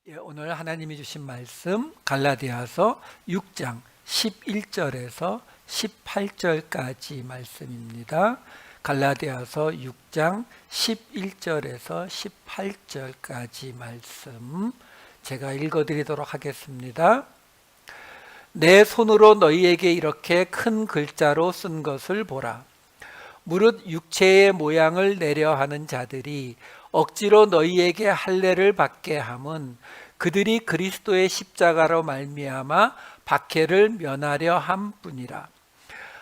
오늘 하나님이 주신 말씀 갈라디아서 6장 11절에서 18절까지 말씀입니다. 갈라디아서 6장 11절에서 18절까지 말씀 제가 읽어드리도록 하겠습니다. 내 손으로 너희에게 이렇게 큰 글자로 쓴 것을 보라. 무릇 육체의 모양을 내려 하는 자들이 억지로 너희에게 할례를 받게 함은 그들이 그리스도의 십자가로 말미암아 박해를 면하려 함뿐이라.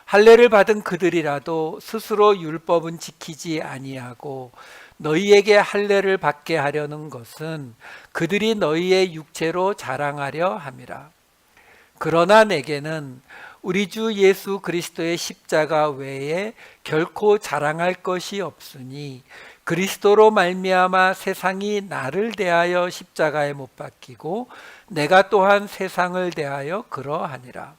할례를 받은 그들이라도 스스로 율법은 지키지 아니하고 너희에게 할례를 받게 하려는 것은 그들이 너희의 육체로 자랑하려 함이라. 그러나 내게는 우리 주 예수 그리스도의 십자가 외에 결코 자랑할 것이 없으니 그리스도로 말미암아 세상이 나를 대하여 십자가에 못 박히고 내가 또한 세상을 대하여 그러하니라.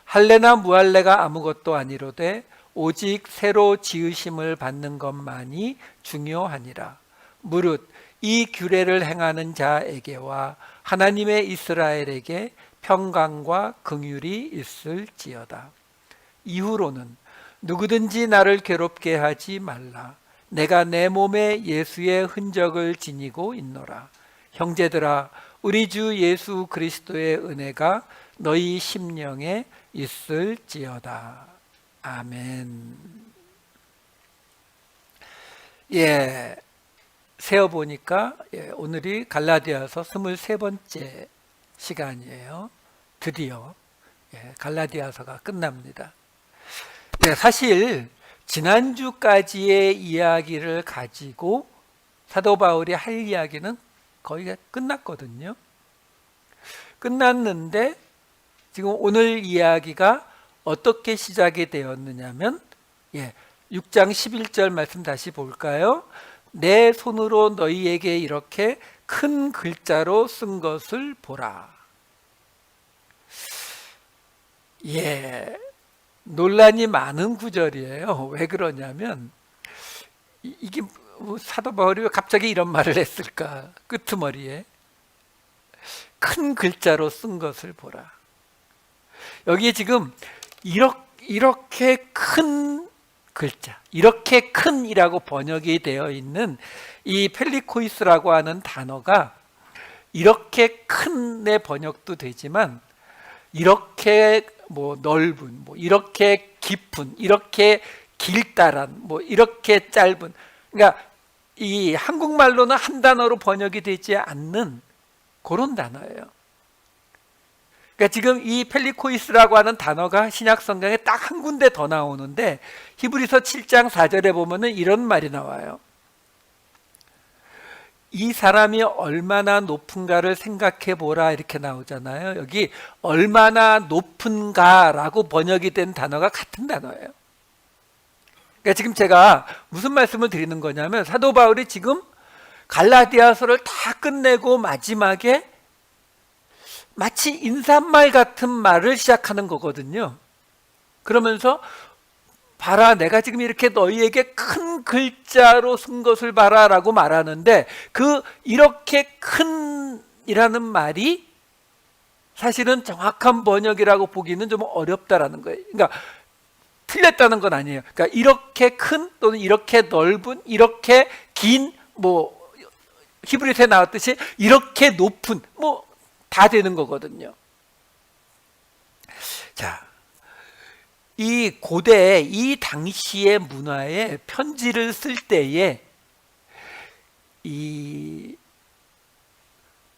할례나 무할례가 아무것도 아니로되 오직 새로 지으심을 받는 것만이 중요하니라. 무릇 이 규례를 행하는 자에게와 하나님의 이스라엘에게 평강과 긍휼이 있을지어다. 이후로는 누구든지 나를 괴롭게 하지 말라. 내가 내 몸에 예수의 흔적을 지니고 있노라. 형제들아, 우리 주 예수 그리스도의 은혜가 너희 심령에 있을지어다. 아멘. 세어보니까 오늘이 갈라디아서 23번째 시간이에요. 드디어 갈라디아서가 끝납니다. 사실 지난주까지의 이야기를 가지고 사도 바울이 할 이야기는 거의 끝났거든요. 끝났는데 지금 오늘 이야기가 어떻게 시작이 되었느냐면 6장 11절 말씀 다시 볼까요? 내 손으로 너희에게 이렇게 큰 글자로 쓴 것을 보라. 논란이 많은 구절이에요. 왜 그러냐면 이게 사도 바울이 왜 갑자기 이런 말을 했을까? 끄트머리에 큰 글자로 쓴 것을 보라. 여기에 지금 이렇게 큰 글자, 이렇게 큰이라고 번역이 되어 있는 이 펠리코이스라고 하는 단어가 이렇게 큰의 번역도 되지만 이렇게 넓은, 이렇게 깊은, 이렇게 길다란, 이렇게 짧은, 그러니까 이 한국말로는 한 단어로 번역이 되지 않는 그런 단어예요. 그러니까 지금 이 펠리코이스라고 하는 단어가 신약 성경에 딱 한 군데 더 나오는데 히브리서 7장 4절에 보면은 이런 말이 나와요. 이 사람이 얼마나 높은가를 생각해 보라 이렇게 나오잖아요. 여기 얼마나 높은가라고 번역이 된 단어가 같은 단어예요. 그러니까 지금 제가 무슨 말씀을 드리는 거냐면 사도 바울이 지금 갈라디아서를 다 끝내고 마지막에 마치 인사말 같은 말을 시작하는 거거든요. 그러면서 봐라, 내가 지금 이렇게 너희에게 큰 글자로 쓴 것을 봐라 라고 말하는데 그 이렇게 큰이라는 말이 사실은 정확한 번역이라고 보기는 좀 어렵다라는 거예요. 그러니까 틀렸다는 건 아니에요. 그러니까 이렇게 큰 또는 이렇게 넓은, 이렇게 긴, 히브리서에 나왔듯이 이렇게 높은 다 되는 거거든요. 자, 이 고대 이 당시의 문화에 편지를 쓸 때에 이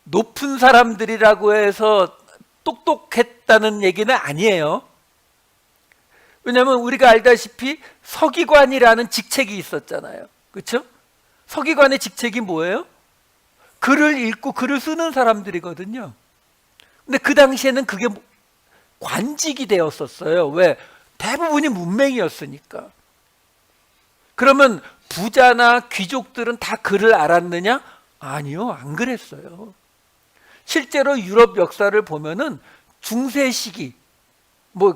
높은 사람들이라고 해서 똑똑했다는 얘기는 아니에요. 왜냐하면 우리가 알다시피 서기관이라는 직책이 있었잖아요. 그렇죠? 서기관의 직책이 뭐예요? 글을 읽고 글을 쓰는 사람들이거든요. 근데 그 당시에는 그게 관직이 되었었어요. 왜? 대부분이 문맹이었으니까. 그러면 부자나 귀족들은 다 글을 알았느냐? 아니요, 안 그랬어요. 실제로 유럽 역사를 보면은 중세 시기,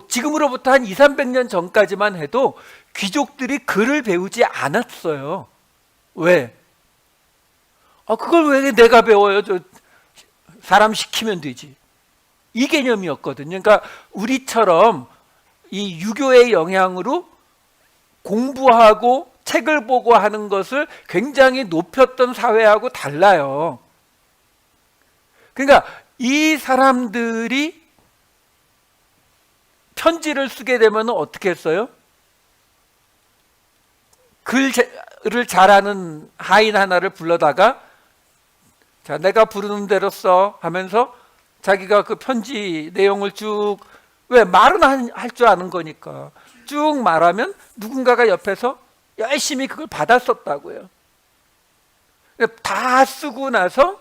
지금으로부터 한 200~300년 전까지만 해도 귀족들이 글을 배우지 않았어요. 왜? 그걸 왜 내가 배워요? 사람 시키면 되지. 이 개념이었거든요. 그러니까 우리처럼 이 유교의 영향으로 공부하고 책을 보고 하는 것을 굉장히 높였던 사회하고 달라요. 그러니까 이 사람들이 편지를 쓰게 되면 어떻게 했어요? 글을 잘하는 하인 하나를 불러다가 자, 내가 부르는 대로 써 하면서 자기가 그 편지 내용을 쭉, 왜 말은 할 줄 아는 거니까 쭉 말하면 누군가가 옆에서 열심히 그걸 받아 썼다고요. 다 쓰고 나서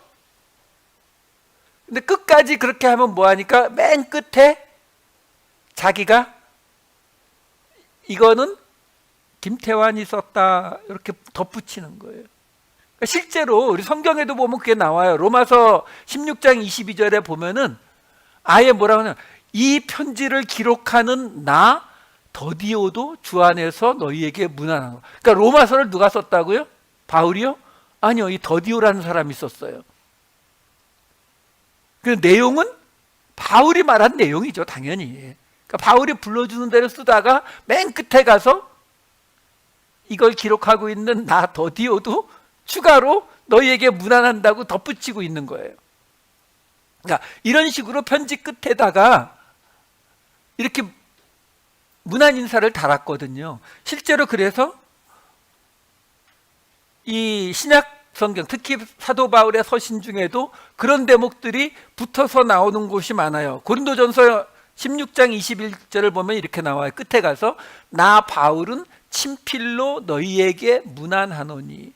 근데 끝까지 그렇게 하면 뭐하니까 맨 끝에 자기가 이거는 김태환이 썼다 이렇게 덧붙이는 거예요. 실제로 우리 성경에도 보면 그게 나와요. 로마서 16장 22절에 보면은 아예 뭐라고 하냐, 이 편지를 기록하는 나 더디오도 주 안에서 너희에게 문안한 거. 그러니까 로마서를 누가 썼다고요? 바울이요? 아니요, 이 더디오라는 사람이 썼어요. 그 내용은 바울이 말한 내용이죠, 당연히. 그러니까 바울이 불러주는 대로 쓰다가 맨 끝에 가서 이걸 기록하고 있는 나 더디오도 추가로 너희에게 문안한다고 덧붙이고 있는 거예요. 그러니까 이런 식으로 편지 끝에다가 이렇게 문안 인사를 달았거든요. 실제로 그래서 이 신약 성경, 특히 사도 바울의 서신 중에도 그런 대목들이 붙어서 나오는 곳이 많아요. 고린도전서 16장 21절을 보면 이렇게 나와요. 끝에 가서 나 바울은 친필로 너희에게 문안하노니.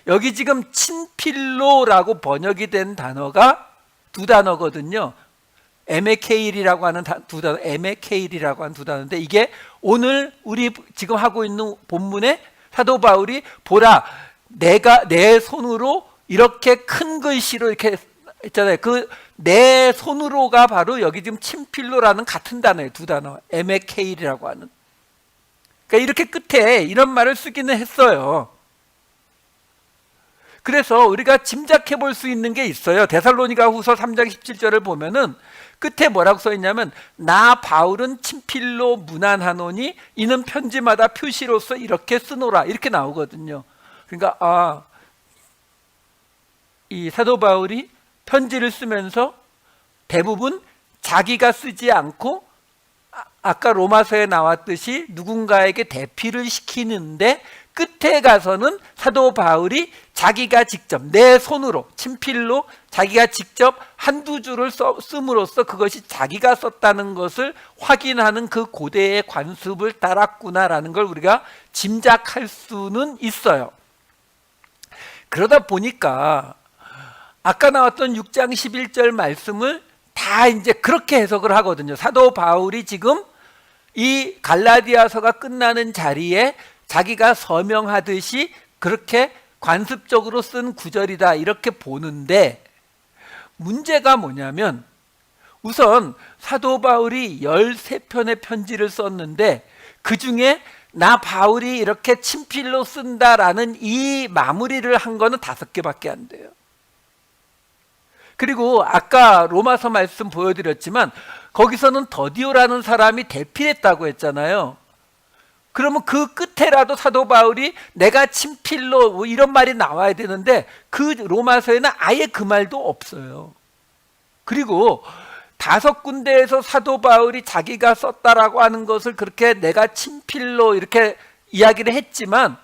여기 지금 친필로라고 번역이 된 단어가 두 단어거든요. 에메케일이라고 하는 두 단어, 에메케일이라고 하는 두 단어인데 이게 오늘 우리 지금 하고 있는 본문에 사도 바울이 보라, 내가 내 손으로 이렇게 큰 글씨로 이렇게 했잖아요. 그 내 손으로가 바로 여기 지금 친필로라는 같은 단어예요. 두 단어, 에메케일이라고 하는. 그러니까 이렇게 끝에 이런 말을 쓰기는 했어요. 그래서 우리가 짐작해 볼 수 있는 게 있어요. 데살로니가 후서 3장 17절을 보면은 끝에 뭐라고 써 있냐면 나 바울은 친필로 문안하노니 이는 편지마다 표시로서 이렇게 쓰노라 이렇게 나오거든요. 그러니까 이 사도 바울이 편지를 쓰면서 대부분 자기가 쓰지 않고 아까 로마서에 나왔듯이 누군가에게 대피를 시키는데 끝에 가서는 사도 바울이 자기가 직접 내 손으로 친필로 자기가 직접 한두 줄을 씀으로써 그것이 자기가 썼다는 것을 확인하는 그 고대의 관습을 따랐구나라는 걸 우리가 짐작할 수는 있어요. 그러다 보니까 아까 나왔던 6장 11절 말씀을 다 이제 그렇게 해석을 하거든요. 사도 바울이 지금 이 갈라디아서가 끝나는 자리에 자기가 서명하듯이 그렇게 관습적으로 쓴 구절이다 이렇게 보는데, 문제가 뭐냐면 우선 사도 바울이 13편의 편지를 썼는데 그 중에 나 바울이 이렇게 친필로 쓴다라는 이 마무리를 한 거는 5개밖에 안 돼요. 그리고 아까 로마서 말씀 보여드렸지만 거기서는 더디오라는 사람이 대필했다고 했잖아요. 그러면 그 끝에라도 사도 바울이 내가 친필로 뭐 이런 말이 나와야 되는데 그 로마서에는 아예 그 말도 없어요. 그리고 5군데에서 사도 바울이 자기가 썼다라고 하는 것을 그렇게 내가 친필로 이렇게 이야기를 했지만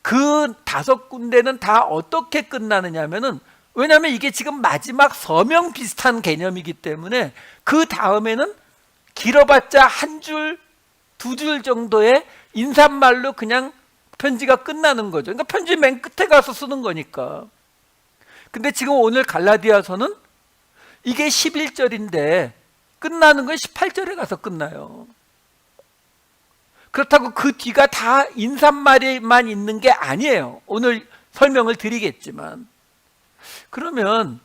그 5군데는 다 어떻게 끝나느냐면은, 왜냐하면 이게 지금 마지막 서명 비슷한 개념이기 때문에 그 다음에는 길어봤자 한 줄, 2줄 정도의 인사말로 그냥 편지가 끝나는 거죠. 그러니까 편지 맨 끝에 가서 쓰는 거니까. 근데 지금 오늘 갈라디아서는 이게 11절인데 끝나는 건 18절에 가서 끝나요. 그렇다고 그 뒤가 다 인사말에만 있는 게 아니에요. 오늘 설명을 드리겠지만. 그러면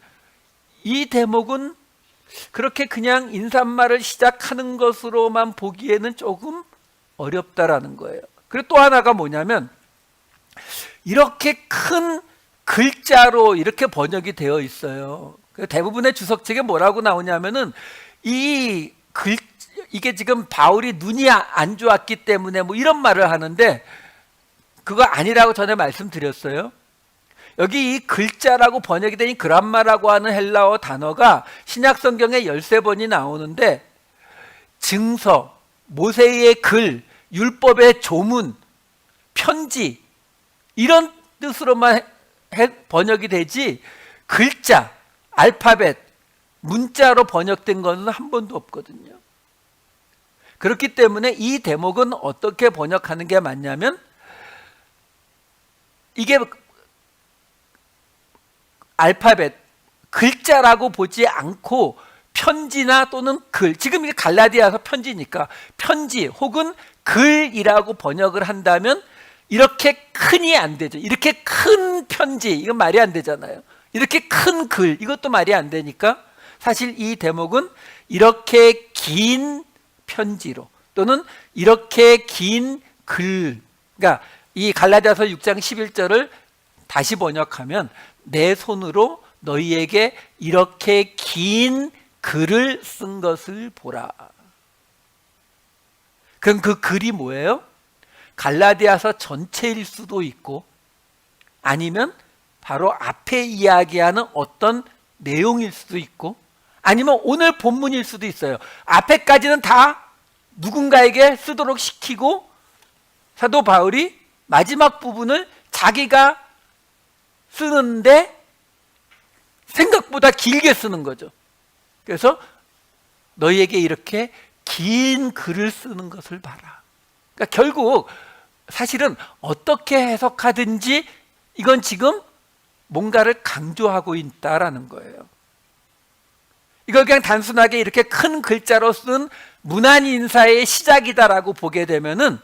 이 대목은 그렇게 그냥 인사말을 시작하는 것으로만 보기에는 조금 어렵다라는 거예요. 그리고 또 하나가 뭐냐면 이렇게 큰 글자로 이렇게 번역이 되어 있어요. 대부분의 주석책에 뭐라고 나오냐면은 이 이게 지금 바울이 눈이 안 좋았기 때문에 뭐 이런 말을 하는데 그거 아니라고 전에 말씀드렸어요. 여기 이 글자라고 번역이 된 이 그람마라고 하는 헬라어 단어가 신약 성경에 13번이 나오는데 증서, 모세의 글, 율법의 조문, 편지 이런 뜻으로만 번역이 되지 글자, 알파벳, 문자로 번역된 것은 한 번도 없거든요. 그렇기 때문에 이 대목은 어떻게 번역하는 게 맞냐면 이게 알파벳, 글자라고 보지 않고 편지나 또는 글, 지금 이게 갈라디아서 편지니까 편지 혹은 글이라고 번역을 한다면 이렇게 큰이 안 되죠. 이렇게 큰 편지, 이건 말이 안 되잖아요. 이렇게 큰 글, 이것도 말이 안 되니까 사실 이 대목은 이렇게 긴 편지로 또는 이렇게 긴 글, 그러니까 이 갈라디아서 6장 11절을 다시 번역하면 내 손으로 너희에게 이렇게 긴 글을 쓴 것을 보라. 그럼 그 글이 뭐예요? 갈라디아서 전체일 수도 있고 아니면 바로 앞에 이야기하는 어떤 내용일 수도 있고 아니면 오늘 본문일 수도 있어요. 앞에까지는 다 누군가에게 쓰도록 시키고 사도 바울이 마지막 부분을 자기가 쓰는데 생각보다 길게 쓰는 거죠. 그래서 너희에게 이렇게 긴 글을 쓰는 것을 봐라. 그러니까 결국 사실은 어떻게 해석하든지 이건 지금 뭔가를 강조하고 있다라는 거예요. 이걸 그냥 단순하게 이렇게 큰 글자로 쓴 문안 인사의 시작이다라고 보게 되면은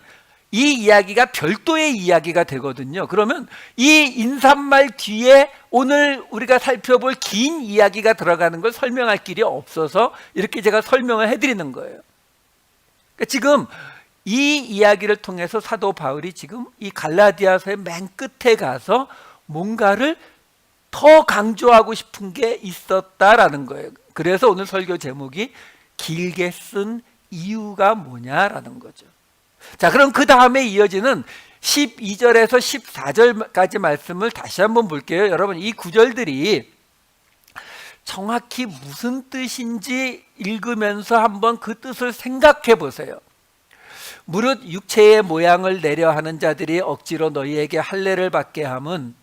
이 이야기가 별도의 이야기가 되거든요. 그러면 이 인사말 뒤에 오늘 우리가 살펴볼 긴 이야기가 들어가는 걸 설명할 길이 없어서 이렇게 제가 설명을 해드리는 거예요. 그러니까 지금 이 이야기를 통해서 사도 바울이 지금 이 갈라디아서의 맨 끝에 가서 뭔가를 더 강조하고 싶은 게 있었다라는 거예요. 그래서 오늘 설교 제목이 길게 쓴 이유가 뭐냐라는 거죠. 자, 그럼 그 다음에 이어지는 12절에서 14절까지 말씀을 다시 한번 볼게요. 여러분, 이 구절들이 정확히 무슨 뜻인지 읽으면서 한번 그 뜻을 생각해 보세요. 무릇 육체의 모양을 내려 하는 자들이 억지로 너희에게 할례를 받게 함은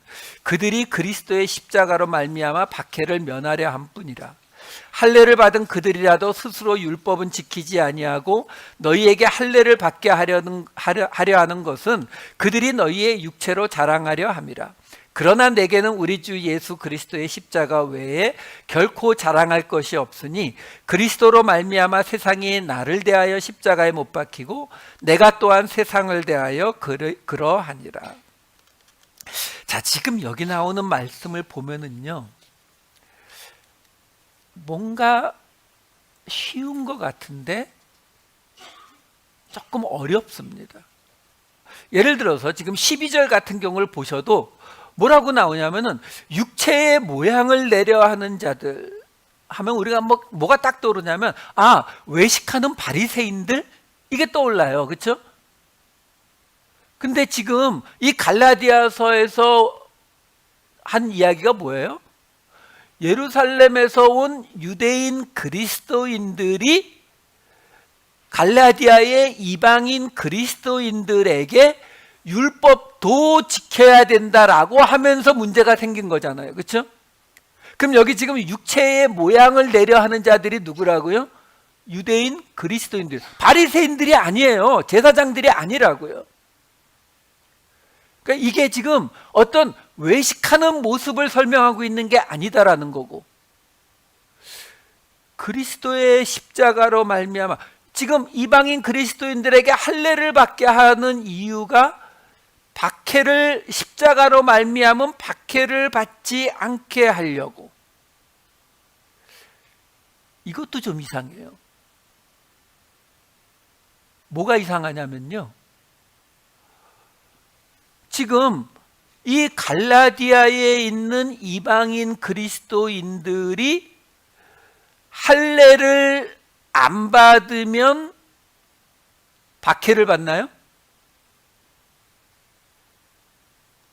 그들이 그리스도의 십자가로 말미암아 박해를 면하려 함뿐이라. 할례를 받은 그들이라도 스스로 율법은 지키지 아니하고 너희에게 할례를 받게 하려 하는 것은 그들이 너희의 육체로 자랑하려 함이라. 그러나 내게는 우리 주 예수 그리스도의 십자가 외에 결코 자랑할 것이 없으니 그리스도로 말미암아 세상이 나를 대하여 십자가에 못 박히고 내가 또한 세상을 대하여 그러하니라. 자, 지금 여기 나오는 말씀을 보면은요, 뭔가 쉬운 것 같은데 조금 어렵습니다. 예를 들어서 지금 12절 같은 경우를 보셔도 뭐라고 나오냐면은 육체의 모양을 내려 하는 자들 하면 우리가 뭐가 딱 떠오르냐면 외식하는 바리새인들 이게 떠올라요. 그렇죠? 근데 지금 이 갈라디아서에서 한 이야기가 뭐예요? 예루살렘에서 온 유대인 그리스도인들이 갈라디아의 이방인 그리스도인들에게 율법도 지켜야 된다라고 하면서 문제가 생긴 거잖아요. 그렇죠? 그럼 여기 지금 육체의 모양을 내려 하는 자들이 누구라고요? 유대인 그리스도인들, 바리새인들이 아니에요. 제사장들이 아니라고요. 그러니까 이게 지금 어떤 외식하는 모습을 설명하고 있는 게 아니다라는 거고, 그리스도의 십자가로 말미암아 지금 이방인 그리스도인들에게 할례를 받게 하는 이유가 박해를 십자가로 말미암은 박해를 받지 않게 하려고. 이것도 좀 이상해요. 뭐가 이상하냐면요, 지금 이 갈라디아에 있는 이방인 그리스도인들이 할례를 안 받으면 박해를 받나요?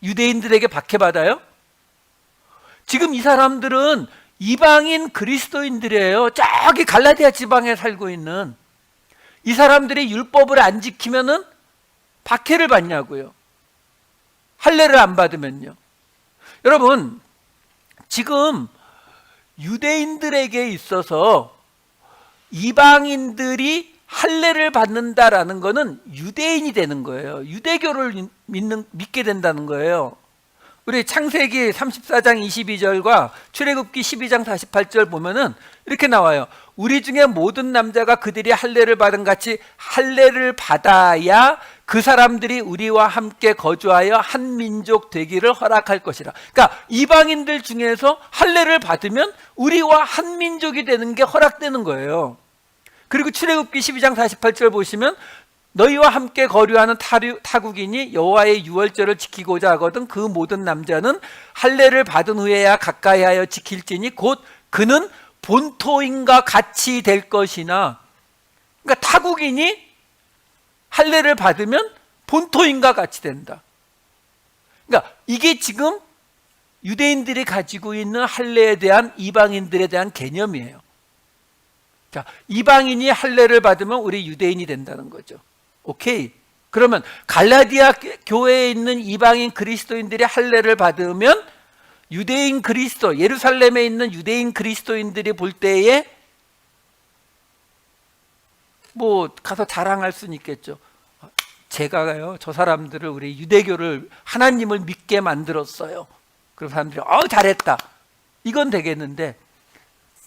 유대인들에게 박해받아요? 지금 이 사람들은 이방인 그리스도인들이에요. 저기 갈라디아 지방에 살고 있는 이 사람들이 율법을 안 지키면은 박해를 받냐고요. 할례를 안 받으면요. 여러분, 지금 유대인들에게 있어서 이방인들이 할례를 받는다라는 것은 유대인이 되는 거예요. 유대교를 믿게 된다는 거예요. 우리 창세기 34장 22절과 출애굽기 12장 48절 보면은 이렇게 나와요. 우리 중에 모든 남자가 그들이 할례를 받은 같이 할례를 받아야 그 사람들이 우리와 함께 거주하여 한 민족 되기를 허락할 것이라. 그러니까 이방인들 중에서 할례를 받으면 우리와 한 민족이 되는 게 허락되는 거예요. 그리고 출애굽기 12장 48절 보시면 너희와 함께 거류하는 타국인이 여호와의 유월절을 지키고자 하거든 그 모든 남자는 할례를 받은 후에야 가까이하여 지킬지니 곧 그는 본토인과 같이 될 것이나. 그러니까 타국인이 할례를 받으면 본토인과 같이 된다. 그러니까 이게 지금 유대인들이 가지고 있는 할례에 대한 이방인들에 대한 개념이에요. 자, 이방인이 할례를 받으면 우리 유대인이 된다는 거죠. 오케이. 그러면 갈라디아 교회에 있는 이방인 그리스도인들이 할례를 받으면 유대인 그리스도, 예루살렘에 있는 유대인 그리스도인들이 볼 때에 뭐 가서 자랑할 수는 있겠죠. 제가요, 저 사람들을, 우리 유대교를, 하나님을 믿게 만들었어요. 그럼 사람들이 잘했다, 이건 되겠는데,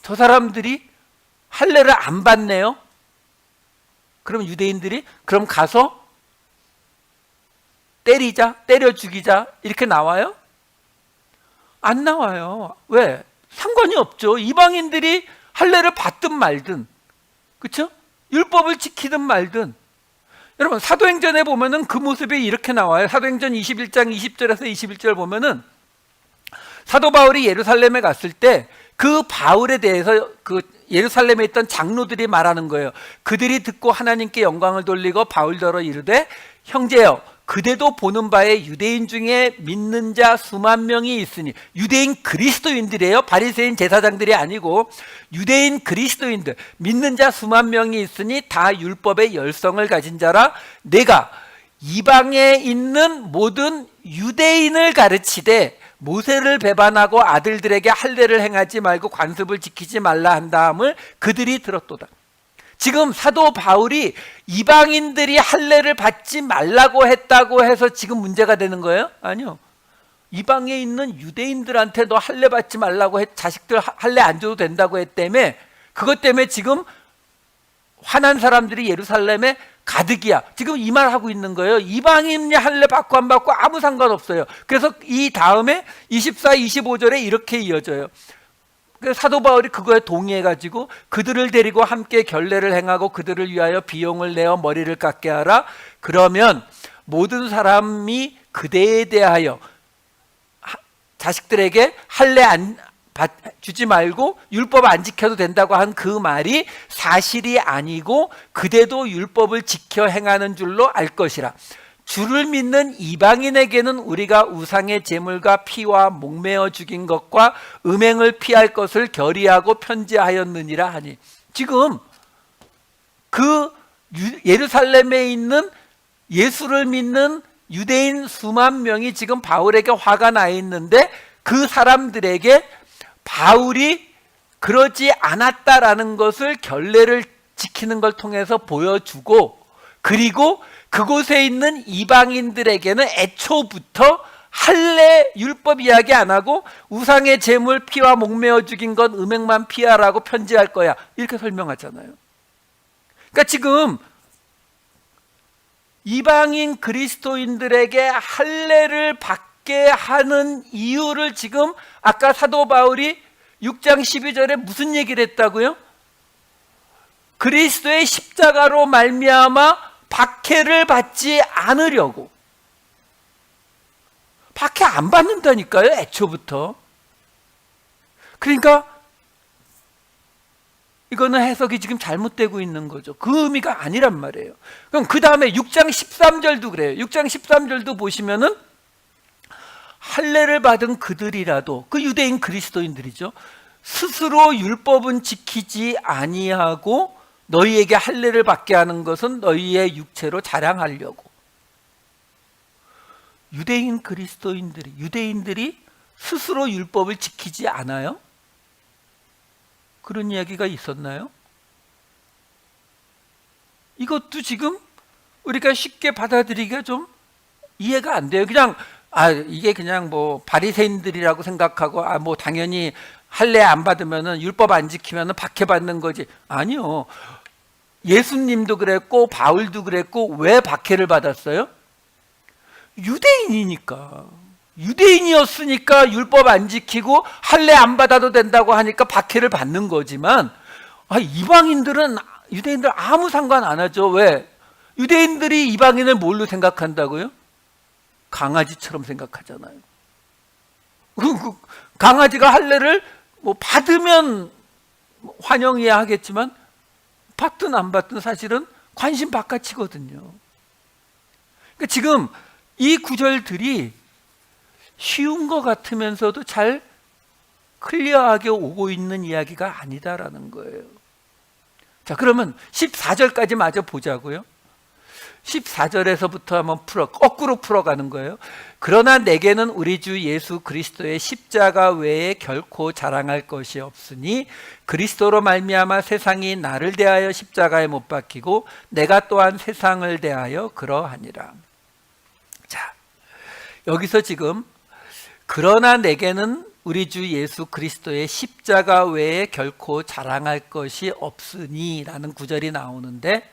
저 사람들이 할례를 안 받네요. 그럼 유대인들이 그럼 가서 때려 죽이자 이렇게 나와요? 안 나와요. 왜? 상관이 없죠. 이방인들이 할례를 받든 말든, 그렇죠? 율법을 지키든 말든. 여러분, 사도행전에 보면은 그 모습이 이렇게 나와요. 사도행전 21장 20절에서 21절 보면은 사도 바울이 예루살렘에 갔을 때 그 바울에 대해서 그 예루살렘에 있던 장로들이 말하는 거예요. 그들이 듣고 하나님께 영광을 돌리고 바울더러 이르되 형제여, 그대도 보는 바에 유대인 중에 믿는 자 수만 명이 있으니. 유대인 그리스도인들이에요. 바리새인 제사장들이 아니고 유대인 그리스도인들, 믿는 자 수만 명이 있으니 다 율법의 열성을 가진 자라. 내가 이방에 있는 모든 유대인을 가르치되 모세를 배반하고 아들들에게 할례를 행하지 말고 관습을 지키지 말라 한 다음을 그들이 들었도다. 지금 사도 바울이 이방인들이 할례를 받지 말라고 했다고 해서 지금 문제가 되는 거예요? 아니요. 이방에 있는 유대인들한테 너 할례 받지 말라고 자식들 할례 안 줘도 된다고 했다며, 그것 때문에 지금 화난 사람들이 예루살렘에 가득이야. 지금 이 말 하고 있는 거예요. 이방인이 할례 받고 안 받고 아무 상관없어요. 그래서 이 다음에 24, 25절에 이렇게 이어져요. 사도 바울이 그거에 동의해가지고 그들을 데리고 함께 결례를 행하고 그들을 위하여 비용을 내어 머리를 깎게 하라. 그러면 모든 사람이 그대에 대하여 자식들에게 할례 주지 말고 율법 안 지켜도 된다고 한 그 말이 사실이 아니고 그대도 율법을 지켜 행하는 줄로 알 것이라. 주를 믿는 이방인에게는 우리가 우상의 제물과 피와 목매어 죽인 것과 음행을 피할 것을 결의하고 편지하였느니라 하니. 지금 그 예루살렘에 있는 예수를 믿는 유대인 수만 명이 지금 바울에게 화가 나 있는데, 그 사람들에게 바울이 그러지 않았다라는 것을 결례를 지키는 걸 통해서 보여주고, 그리고 그곳에 있는 이방인들에게는 애초부터 할례 율법 이야기 안 하고 우상의 제물 피와 목매어 죽인 건 음행만 피하라고 편지할 거야, 이렇게 설명하잖아요. 그러니까 지금 이방인 그리스도인들에게 할례를 받게 하는 이유를 지금 아까 사도 바울이 6장 12절에 무슨 얘기를 했다고요? 그리스도의 십자가로 말미암아 박해를 받지 않으려고. 박해 안 받는다니까요, 애초부터. 그러니까 이거는 해석이 지금 잘못되고 있는 거죠. 그 의미가 아니란 말이에요. 그럼 그 다음에 6장 13절도 그래요. 6장 13절도 보시면은 할례를 받은 그들이라도, 그 유대인 그리스도인들이죠, 스스로 율법은 지키지 아니하고 너희에게 할례를 받게 하는 것은 너희의 육체로 자랑하려고. 유대인 그리스도인들이, 유대인들이 스스로 율법을 지키지 않아요? 그런 이야기가 있었나요? 이것도 지금 우리가 쉽게 받아들이기가 좀 이해가 안 돼요. 그냥 이게 그냥 뭐 바리새인들이라고 생각하고 뭐 당연히 할례 안 받으면은, 율법 안 지키면은 박해받는 거지. 아니요. 예수님도 그랬고 바울도 그랬고. 왜 박해를 받았어요? 유대인이니까. 유대인이었으니까 율법 안 지키고 할례 안 받아도 된다고 하니까 박해를 받는 거지만, 이방인들은, 유대인들 아무 상관 안 하죠. 왜? 유대인들이 이방인을 뭘로 생각한다고요? 강아지처럼 생각하잖아요. 강아지가 할례를 뭐 받으면 환영해야 하겠지만 받든 안 받든 사실은 관심 바깥이거든요. 그러니까 지금 이 구절들이 쉬운 것 같으면서도 잘 클리어하게 오고 있는 이야기가 아니다라는 거예요. 자, 그러면 14절까지 마저 보자고요. 14절에서부터 한번 거꾸로 풀어가는 거예요. 그러나 내게는 우리 주 예수 그리스도의 십자가 외에 결코 자랑할 것이 없으니 그리스도로 말미암아 세상이 나를 대하여 십자가에 못 박히고 내가 또한 세상을 대하여 그러하니라. 자, 여기서 지금 그러나 내게는 우리 주 예수 그리스도의 십자가 외에 결코 자랑할 것이 없으니 라는 구절이 나오는데,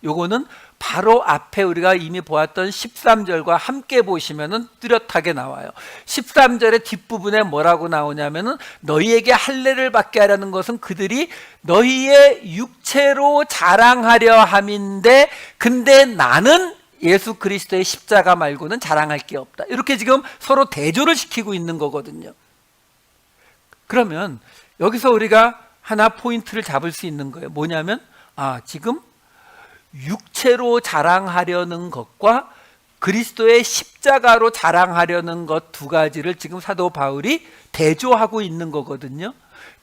요거는 바로 앞에 우리가 이미 보았던 13절과 함께 보시면은 뚜렷하게 나와요. 13절의 뒷부분에 뭐라고 나오냐면은 너희에게 할례를 받게 하려는 것은 그들이 너희의 육체로 자랑하려 함인데, 근데 나는 예수 그리스도의 십자가 말고는 자랑할 게 없다. 이렇게 지금 서로 대조를 시키고 있는 거거든요. 그러면 여기서 우리가 하나 포인트를 잡을 수 있는 거예요. 뭐냐면 지금 육체로 자랑하려는 것과 그리스도의 십자가로 자랑하려는 것 두 가지를 지금 사도 바울이 대조하고 있는 거거든요.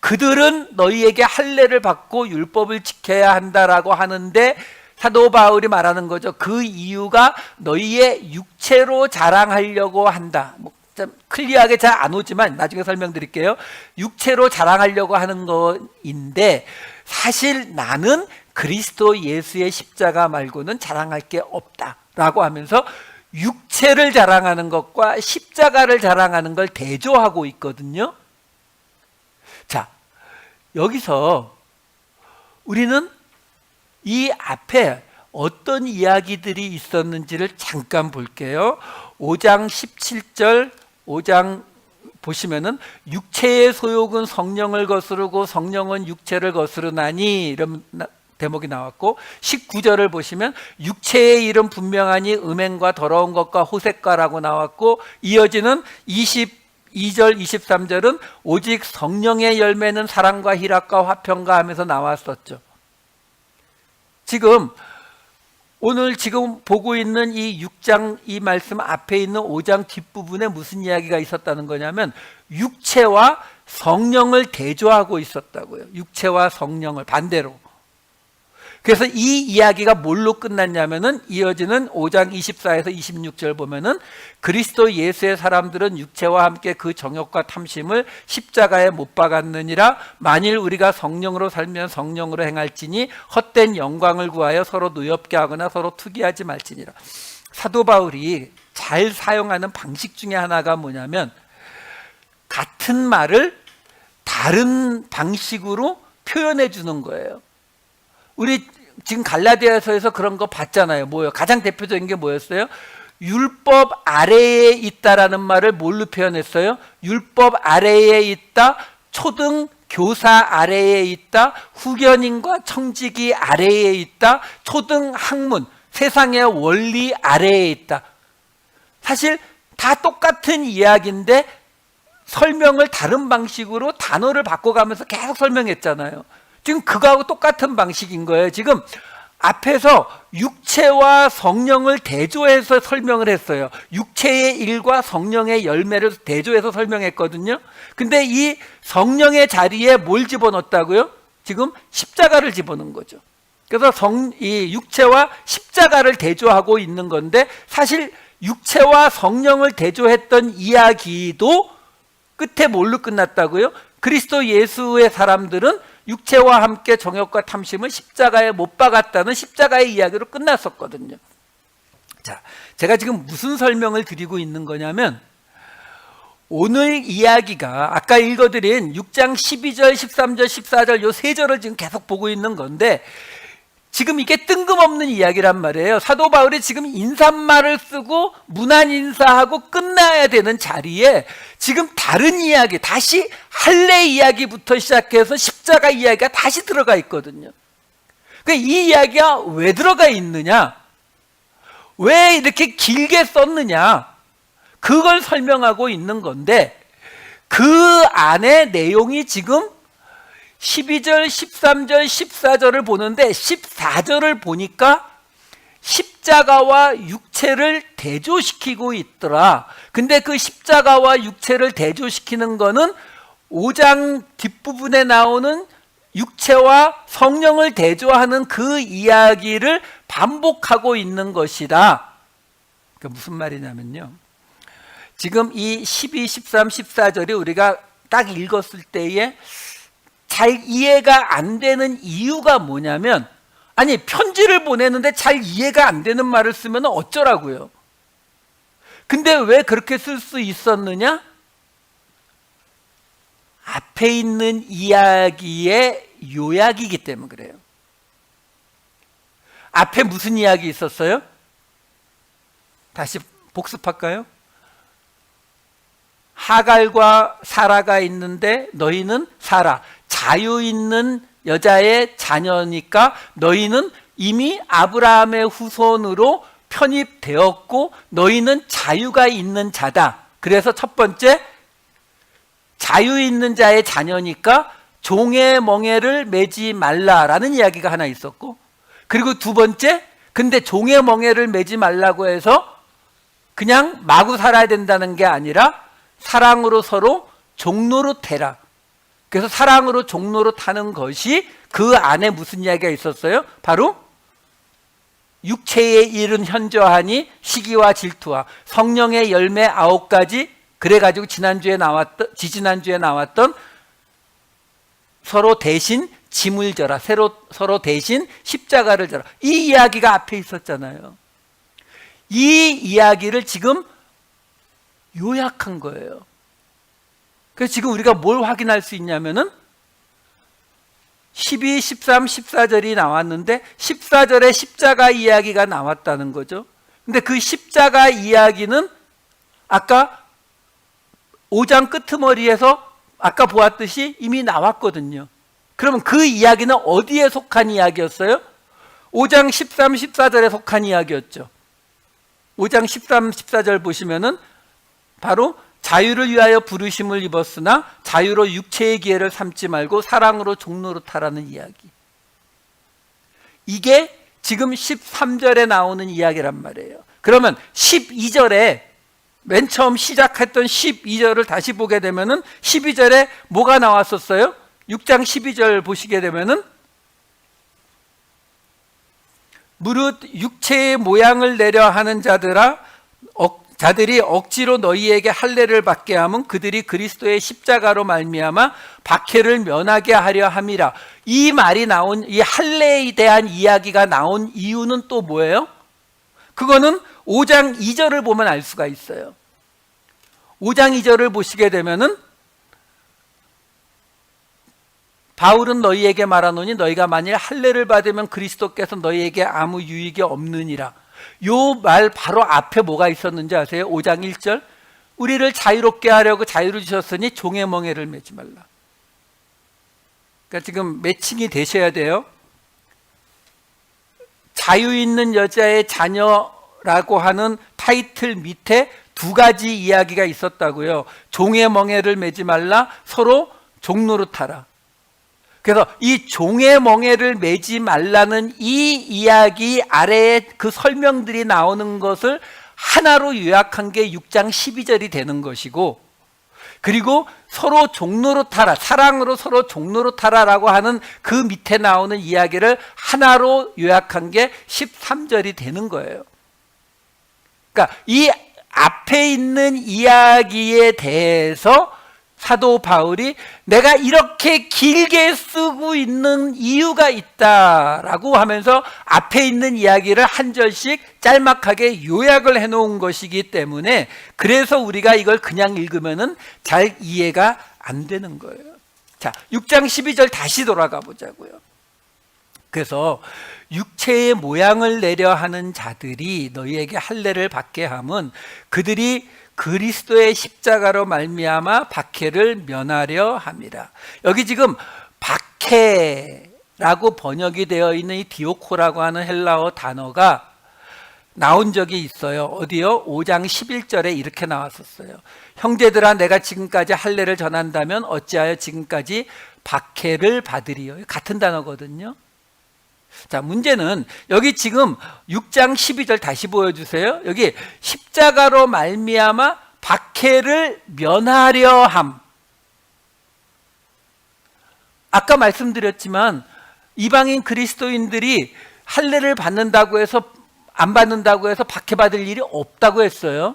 그들은 너희에게 할례를 받고 율법을 지켜야 한다라고 하는데, 사도 바울이 말하는 거죠. 그 이유가 너희의 육체로 자랑하려고 한다. 좀 클리어하게 잘 안 오지만 나중에 설명드릴게요. 육체로 자랑하려고 하는 것인데, 사실 나는 그리스도 예수의 십자가 말고는 자랑할 게 없다라고 하면서 육체를 자랑하는 것과 십자가를 자랑하는 걸 대조하고 있거든요. 자, 여기서 우리는 이 앞에 어떤 이야기들이 있었는지를 잠깐 볼게요. 5장 17절, 5장 보시면은 육체의 소욕은 성령을 거스르고 성령은 육체를 거스르나니, 이런 대목이 나왔고, 19절을 보시면 육체의 일은 분명하니 음행과 더러운 것과 호색과라고 나왔고, 이어지는 22절 23절은 오직 성령의 열매는 사랑과 희락과 화평과 하면서 나왔었죠. 지금 오늘 지금 보고 있는 이 6장 이 말씀 앞에 있는 5장 뒷부분에 무슨 이야기가 있었다는 거냐면 육체와 성령을 대조하고 있었다고요. 육체와 성령을 반대로. 그래서 이 이야기가 뭘로 끝났냐면은 이어지는 5장 24에서 26절 보면은 그리스도 예수의 사람들은 육체와 함께 그 정욕과 탐심을 십자가에 못 박았느니라. 만일 우리가 성령으로 살면 성령으로 행할지니 헛된 영광을 구하여 서로 노엽게 하거나 서로 투기하지 말지니라. 사도 바울이 잘 사용하는 방식 중에 하나가 뭐냐면 같은 말을 다른 방식으로 표현해 주는 거예요. 우리 지금 갈라디아서에서 그런 거 봤잖아요. 뭐요? 가장 대표적인 게 뭐였어요? 율법 아래에 있다라는 말을 뭘로 표현했어요? 율법 아래에 있다, 초등 교사 아래에 있다, 후견인과 청지기 아래에 있다, 초등 학문, 세상의 원리 아래에 있다. 사실 다 똑같은 이야기인데 설명을 다른 방식으로 단어를 바꿔가면서 계속 설명했잖아요. 지금 그거하고 똑같은 방식인 거예요. 지금 앞에서 육체와 성령을 대조해서 설명을 했어요. 육체의 일과 성령의 열매를 대조해서 설명했거든요. 근데 이 성령의 자리에 뭘 집어넣었다고요? 지금 십자가를 집어넣은 거죠. 그래서 이 육체와 십자가를 대조하고 있는 건데, 사실 육체와 성령을 대조했던 이야기도 끝에 뭘로 끝났다고요? 그리스도 예수의 사람들은 육체와 함께 정욕과 탐심을 십자가에 못 박았다는 십자가의 이야기로 끝났었거든요. 자, 제가 지금 무슨 설명을 드리고 있는 거냐면, 오늘 이야기가 아까 읽어드린 6장 12절, 13절, 14절 요 세 절을 지금 계속 보고 있는 건데, 지금 이게 뜬금없는 이야기란 말이에요. 사도 바울이 지금 인사말을 쓰고 문안 인사하고 끝나야 되는 자리에 지금 다른 이야기, 다시 할례 이야기부터 시작해서 십자가 이야기가 다시 들어가 있거든요. 그러니까 이 이야기가 왜 들어가 있느냐, 왜 이렇게 길게 썼느냐, 그걸 설명하고 있는 건데, 그 안에 내용이 지금 12절, 13절, 14절을 보는데 14절을 보니까 십자가와 육체를 대조시키고 있더라. 근데 그 십자가와 육체를 대조시키는 거는 5장 뒷부분에 나오는 육체와 성령을 대조하는 그 이야기를 반복하고 있는 것이다. 그러니까 무슨 말이냐면요, 지금 이 12, 13, 14절이 우리가 딱 읽었을 때에 잘 이해가 안 되는 이유가 뭐냐면, 아니 편지를 보내는데 잘 이해가 안 되는 말을 쓰면 어쩌라고요? 근데 왜 그렇게 쓸 수 있었느냐? 앞에 있는 이야기의 요약이기 때문에 그래요. 앞에 무슨 이야기 있었어요? 다시 복습할까요? 하갈과 사라가 있는데 너희는 사라, 자유 있는 여자의 자녀니까 너희는 이미 아브라함의 후손으로 편입되었고 너희는 자유가 있는 자다. 그래서 첫 번째, 자유 있는 자의 자녀니까 종의 멍에를 매지 말라라는 이야기가 하나 있었고, 그리고 두 번째, 근데 종의 멍에를 매지 말라고 해서 그냥 마구 살아야 된다는 게 아니라 사랑으로 서로 종노릇해라. 그래서 사랑으로 종노릇하는 것이, 그 안에 무슨 이야기가 있었어요? 바로 육체의 일은 현저하니 시기와 질투와 성령의 열매 9가지, 그래가지고 지지난주에 나왔던 서로 대신 짐을 져라, 서로 대신 십자가를 져라, 이 이야기가 앞에 있었잖아요. 이 이야기를 지금 요약한 거예요. 그래서 지금 우리가 뭘 확인할 수 있냐면은 12, 13, 14절이 나왔는데 14절에 십자가 이야기가 나왔다는 거죠. 근데 그 십자가 이야기는 아까 5장 끄트머리에서 아까 보았듯이 이미 나왔거든요. 그러면 그 이야기는 어디에 속한 이야기였어요? 5장 13, 14절에 속한 이야기였죠. 5장 13, 14절 보시면은 바로 자유를 위하여 부르심을 입었으나 자유로 육체의 기회를 삼지 말고 사랑으로 종노릇하라는 이야기. 이게 지금 13절에 나오는 이야기란 말이에요. 그러면 12절에 맨 처음 시작했던 12절을 다시 보게 되면은 12절에 뭐가 나왔었어요? 6장 12절 보시게 되면은 무릇 육체의 모양을 내려 하는 자들이 억지로 너희에게 할례를 받게 하면 그들이 그리스도의 십자가로 말미암아 박해를 면하게 하려 함이라. 이 말이 나온, 이 할례에 대한 이야기가 나온 이유는 또 뭐예요? 그거는 5장 2절을 보면 알 수가 있어요. 5장 2절을 보시게 되면은 바울은 너희에게 말하노니 너희가 만일 할례를 받으면 그리스도께서 너희에게 아무 유익이 없느니라. 요 말 바로 앞에 뭐가 있었는지 아세요? 5장 1절, 우리를 자유롭게 하려고 자유를 주셨으니 종의 멍에를 매지 말라. 그러니까 지금 매칭이 되셔야 돼요. 자유 있는 여자의 자녀라고 하는 타이틀 밑에 두 가지 이야기가 있었다고요. 종의 멍에를 매지 말라, 서로 종노릇하라. 그래서 이 종의 멍에를 매지 말라는 이 이야기 아래에 그 설명들이 나오는 것을 하나로 요약한 게 6장 12절이 되는 것이고, 그리고 서로 종노릇하라, 사랑으로 서로 종노릇하라라고 하는 그 밑에 나오는 이야기를 하나로 요약한 게 13절이 되는 거예요. 그러니까 이 앞에 있는 이야기에 대해서 사도 바울이 내가 이렇게 길게 쓰고 있는 이유가 있다라고 하면서 앞에 있는 이야기를 한 절씩 짤막하게 요약을 해놓은 것이기 때문에, 그래서 우리가 이걸 그냥 읽으면은 잘 이해가 안 되는 거예요. 자, 6장 12절 다시 돌아가 보자고요. 그래서 육체의 모양을 내려 하는 자들이 너희에게 할례를 받게 함은 그들이 그리스도의 십자가로 말미암아 박해를 면하려 함이라. 여기 지금 박해라고 번역이 되어 있는 이 디오코라고 하는 헬라어 단어가 나온 적이 있어요. 어디요? 5장 11절에 이렇게 나왔었어요. 형제들아, 내가 지금까지 할례를 전한다면 어찌하여 지금까지 박해를 받으리요? 같은 단어거든요. 자, 문제는 여기 지금 6장 12절 다시 보여주세요. 여기 십자가로 말미암아 박해를 면하려 함. 아까 말씀드렸지만 이방인 그리스도인들이 할례를 받는다고 해서 안 받는다고 해서 박해받을 일이 없다고 했어요.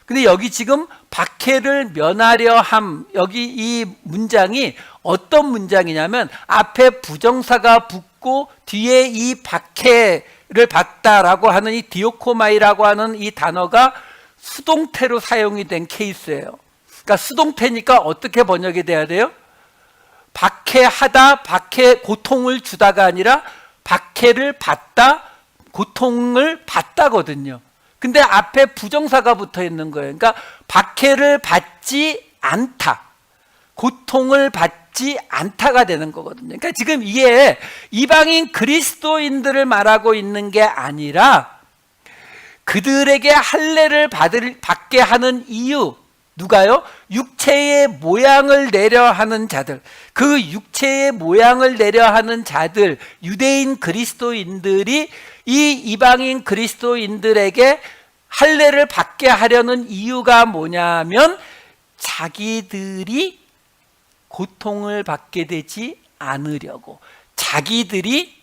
근데 여기 지금 박해를 면하려 함, 여기 이 문장이 어떤 문장이냐면 앞에 부정사가 붙고 뒤에 이 박해를 받다라고 하는 이 디오코마이라고 하는 이 단어가 수동태로 사용이 된 케이스예요. 그러니까 수동태니까 어떻게 번역이 돼야 돼요? 박해하다, 고통을 주다가 아니라 박해를 받다, 고통을 받다거든요. 근데 앞에 부정사가 붙어 있는 거예요. 그러니까 박해를 받지 않다, 고통을 받지 않다가 되는 거거든요. 그러니까 지금 이게 이방인 그리스도인들을 말하고 있는 게 아니라 그들에게 할례를 받게 하는 이유, 누가요? 육체의 모양을 내려 하는 자들, 그 육체의 모양을 내려 하는 자들, 유대인 그리스도인들이 이 이방인 그리스도인들에게 할례를 받게 하려는 이유가 뭐냐면 자기들이 고통을 받게 되지 않으려고, 자기들이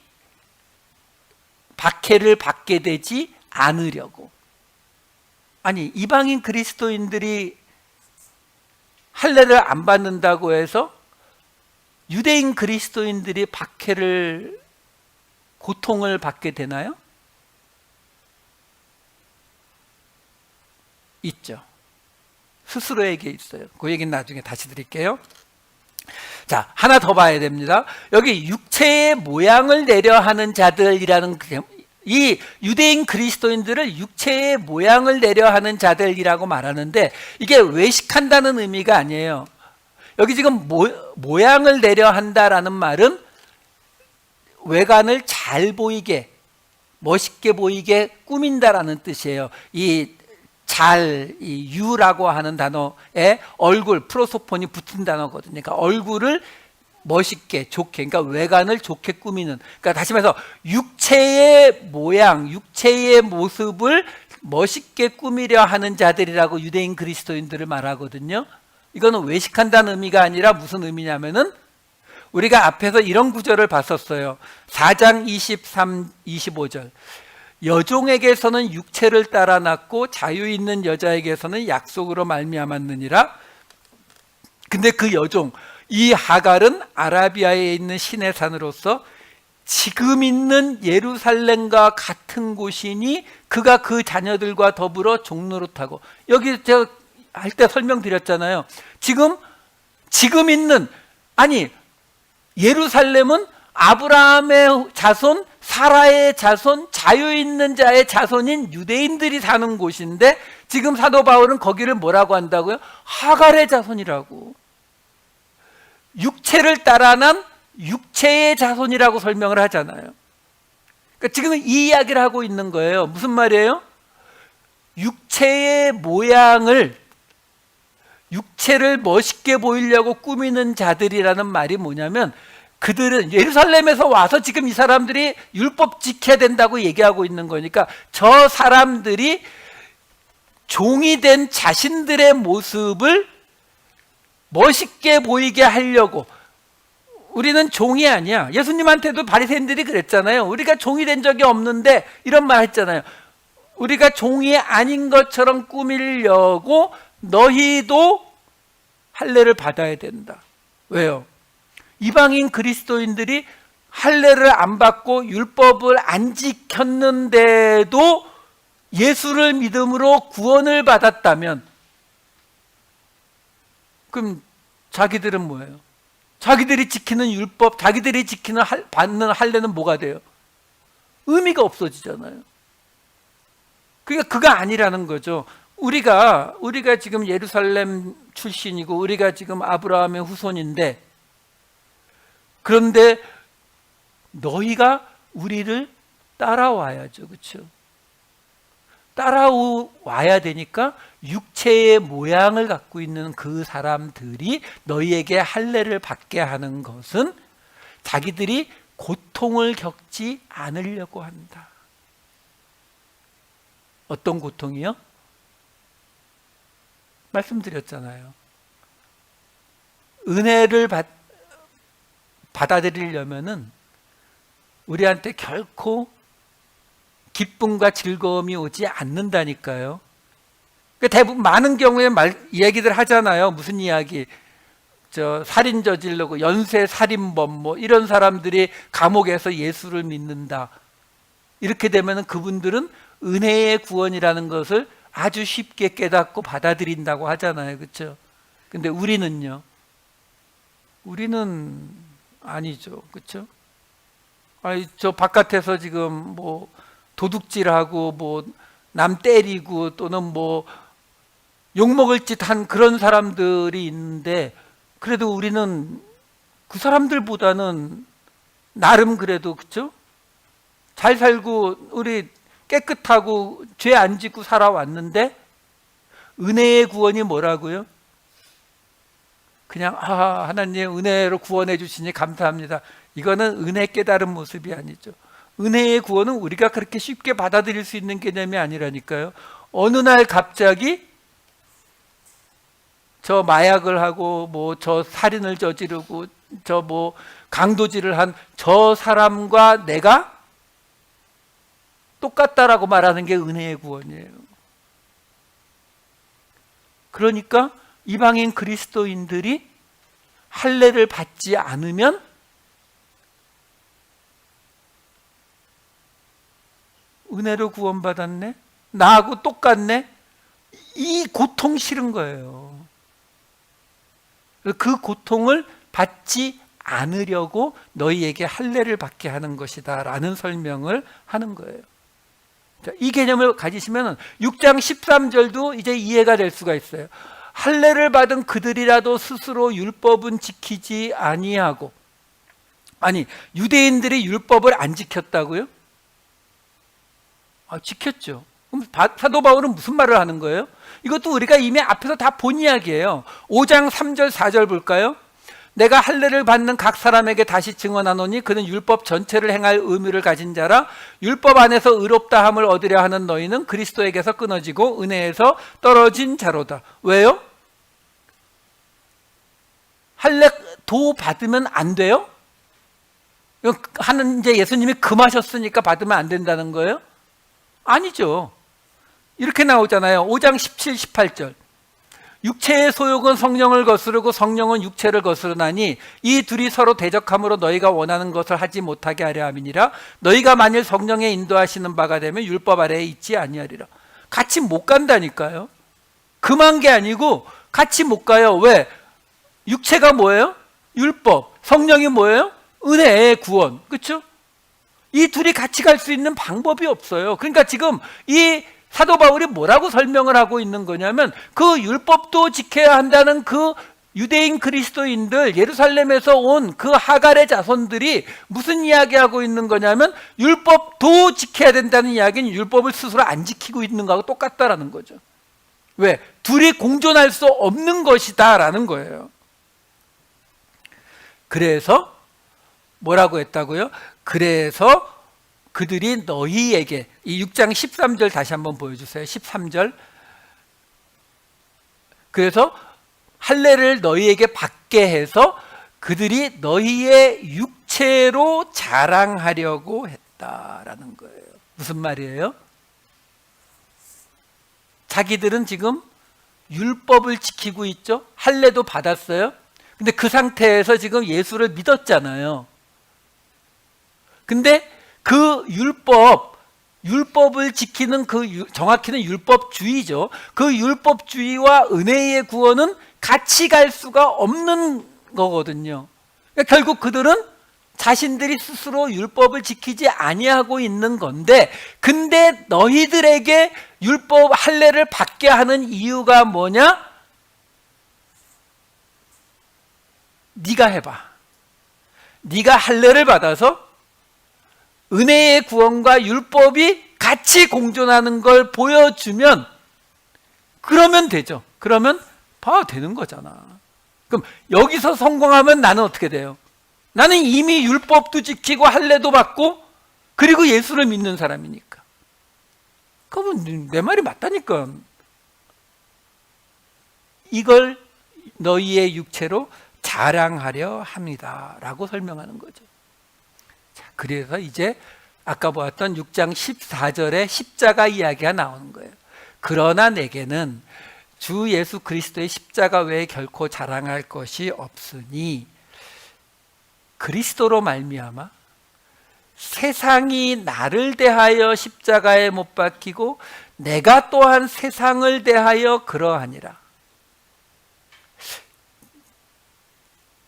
박해를 받게 되지 않으려고. 아니, 이방인 그리스도인들이 할례를 안 받는다고 해서 유대인 그리스도인들이 고통을 받게 되나요? 있죠. 스스로에게 있어요. 그 얘기는 나중에 다시 드릴게요. 자, 하나 더 봐야 됩니다. 여기 육체의 모양을 내려 하는 자들이라는, 이 유대인 그리스도인들을 육체의 모양을 내려 하는 자들이라고 말하는데 이게 외식한다는 의미가 아니에요. 여기 지금 모양을 내려 한다라는 말은 외관을 잘 보이게, 멋있게 보이게 꾸민다라는 뜻이에요. 이 유라고 하는 단어에 얼굴, 프로소폰이 붙은 단어거든요. 그러니까 얼굴을 멋있게, 좋게, 그러니까 외관을 좋게 꾸미는, 그러니까 다시 말해서 육체의 모양, 육체의 모습을 멋있게 꾸미려 하는 자들이라고 유대인 그리스도인들을 말하거든요. 이거는 외식한다는 의미가 아니라 무슨 의미냐면은 우리가 앞에서 이런 구절을 봤었어요. 4장 23, 25절. 여종에게서는 육체를 따라 낳고 자유 있는 여자에게서는 약속으로 말미암았느니라. 근데 그 여종, 이 하갈은 아라비아에 있는 신의 산으로서 지금 있는 예루살렘과 같은 곳이니 그가 그 자녀들과 더불어 종노릇하고, 여기 제가 할 때 설명드렸잖아요. 지금 있는, 아니 예루살렘은 아브라함의 자손, 사라의 자손, 자유 있는 자의 자손인 유대인들이 사는 곳인데 지금 사도 바울은 거기를 뭐라고 한다고요? 하갈의 자손이라고. 육체를 따라 난 육체의 자손이라고 설명을 하잖아요. 그러니까 지금 이 이야기를 하고 있는 거예요. 무슨 말이에요? 육체의 모양을, 육체를 멋있게 보이려고 꾸미는 자들이라는 말이 뭐냐면, 그들은 예루살렘에서 와서 지금 이 사람들이 율법 지켜야 된다고 얘기하고 있는 거니까 저 사람들이 종이 된 자신들의 모습을 멋있게 보이게 하려고, 우리는 종이 아니야. 예수님한테도 바리새인들이 그랬잖아요. 우리가 종이 된 적이 없는데, 이런 말 했잖아요. 우리가 종이 아닌 것처럼 꾸미려고 너희도 할례를 받아야 된다. 왜요? 이방인 그리스도인들이 할례를 안 받고 율법을 안 지켰는데도 예수를 믿음으로 구원을 받았다면, 그럼 자기들은 뭐예요? 자기들이 지키는 율법, 자기들이 지키는 받는 할례는 뭐가 돼요? 의미가 없어지잖아요. 그러니까 그가 아니라는 거죠. 우리가 지금 예루살렘 출신이고 우리가 지금 아브라함의 후손인데, 그런데 너희가 우리를 따라와야죠. 그렇죠? 따라와야 되니까 육체의 모양을 갖고 있는 그 사람들이 너희에게 할례를 받게 하는 것은 자기들이 고통을 겪지 않으려고 한다. 어떤 고통이요? 말씀드렸잖아요. 은혜를 받아들이려면은 우리한테 결코 기쁨과 즐거움이 오지 않는다니까요. 그러니까 대부분 많은 경우에 이야기들 하잖아요. 무슨 이야기? 살인 저지르고 연쇄 살인범 뭐 이런 사람들이 감옥에서 예수를 믿는다. 이렇게 되면은 그분들은 은혜의 구원이라는 것을 아주 쉽게 깨닫고 받아들인다고 하잖아요. 그렇죠? 근데 우리는요. 우리는 아니죠. 그렇죠? 아니, 저 바깥에서 지금 뭐 도둑질하고 뭐 남 때리고 또는 뭐 욕먹을 짓 한 그런 사람들이 있는데, 그래도 우리는 그 사람들보다는 나름 그래도, 그렇죠? 잘 살고 우리 깨끗하고 죄 안 짓고 살아왔는데, 은혜의 구원이 뭐라고요? 그냥 하나님 은혜로 구원해 주시니 감사합니다. 이거는 은혜 깨달은 모습이 아니죠. 은혜의 구원은 우리가 그렇게 쉽게 받아들일 수 있는 개념이 아니라니까요. 어느 날 갑자기 저 마약을 하고 뭐 저 살인을 저지르고 저 뭐 강도질을 한 저 사람과 내가 똑같다라고 말하는 게 은혜의 구원이에요. 그러니까 이방인 그리스도인들이 할례를 받지 않으면 은혜로 구원받았네? 나하고 똑같네? 이 고통 싫은 거예요. 그 고통을 받지 않으려고 너희에게 할례를 받게 하는 것이다 라는 설명을 하는 거예요. 자, 이 개념을 가지시면 6장 13절도 이제 이해가 될 수가 있어요. 할례를 받은 그들이라도 스스로 율법은 지키지 아니하고, 아니 유대인들이 율법을 안 지켰다고요? 지켰죠. 그럼 사도 바울은 무슨 말을 하는 거예요? 이것도 우리가 이미 앞에서 다 본 이야기예요. 5장 3절 4절 볼까요? 내가 할례를 받는 각 사람에게 다시 증언하노니 그는 율법 전체를 행할 의무를 가진 자라. 율법 안에서 의롭다함을 얻으려 하는 너희는 그리스도에게서 끊어지고 은혜에서 떨어진 자로다. 왜요? 할례도 받으면 안 돼요? 이제 예수님이 금하셨으니까 받으면 안 된다는 거예요? 아니죠. 이렇게 나오잖아요. 5장 17, 18절. 육체의 소욕은 성령을 거스르고 성령은 육체를 거스르나니 이 둘이 서로 대적함으로 너희가 원하는 것을 하지 못하게 하려 함이니라. 너희가 만일 성령의 인도하시는 바가 되면 율법 아래에 있지 아니하리라. 같이 못 간다니까요. 금한 게 아니고 같이 못 가요. 왜? 육체가 뭐예요? 율법. 성령이 뭐예요? 은혜의 구원. 그렇죠? 이 둘이 같이 갈 수 있는 방법이 없어요. 그러니까 지금 이 사도 바울이 뭐라고 설명을 하고 있는 거냐면, 그 율법도 지켜야 한다는 그 유대인 그리스도인들, 예루살렘에서 온 그 하갈의 자손들이 무슨 이야기하고 있는 거냐면 율법도 지켜야 된다는 이야기는 율법을 스스로 안 지키고 있는 거하고 똑같다라는 거죠. 왜? 둘이 공존할 수 없는 것이다 라는 거예요. 그래서 뭐라고 했다고요? 그래서 그들이 너희에게, 이 6장 13절 다시 한번 보여주세요. 13절. 그래서 할례를 너희에게 받게 해서 그들이 너희의 육체로 자랑하려고 했다라는 거예요. 무슨 말이에요? 자기들은 지금 율법을 지키고 있죠. 할례도 받았어요. 근데 그 상태에서 지금 예수를 믿었잖아요. 근데 그 율법을 지키는 정확히는 율법주의죠. 그 율법주의와 은혜의 구원은 같이 갈 수가 없는 거거든요. 그러니까 결국 그들은 자신들이 스스로 율법을 지키지 아니하고 있는 건데, 근데 너희들에게 율법 할례를 받게 하는 이유가 뭐냐? 네가 해봐. 네가 할례를 받아서 은혜의 구원과 율법이 같이 공존하는 걸 보여주면, 그러면 되죠. 그러면 봐도 되는 거잖아. 그럼 여기서 성공하면 나는 어떻게 돼요? 나는 이미 율법도 지키고 할례도 받고 그리고 예수를 믿는 사람이니까. 그러면 내 말이 맞다니까. 이걸 너희의 육체로 자랑하려 합니다 라고 설명하는 거죠. 자, 그래서 이제 아까 보았던 6장 14절에 십자가 이야기가 나오는 거예요. 그러나 내게는 주 예수 그리스도의 십자가 외에 결코 자랑할 것이 없으니 그리스도로 말미암아 세상이 나를 대하여 십자가에 못 박히고 내가 또한 세상을 대하여 그러하니라.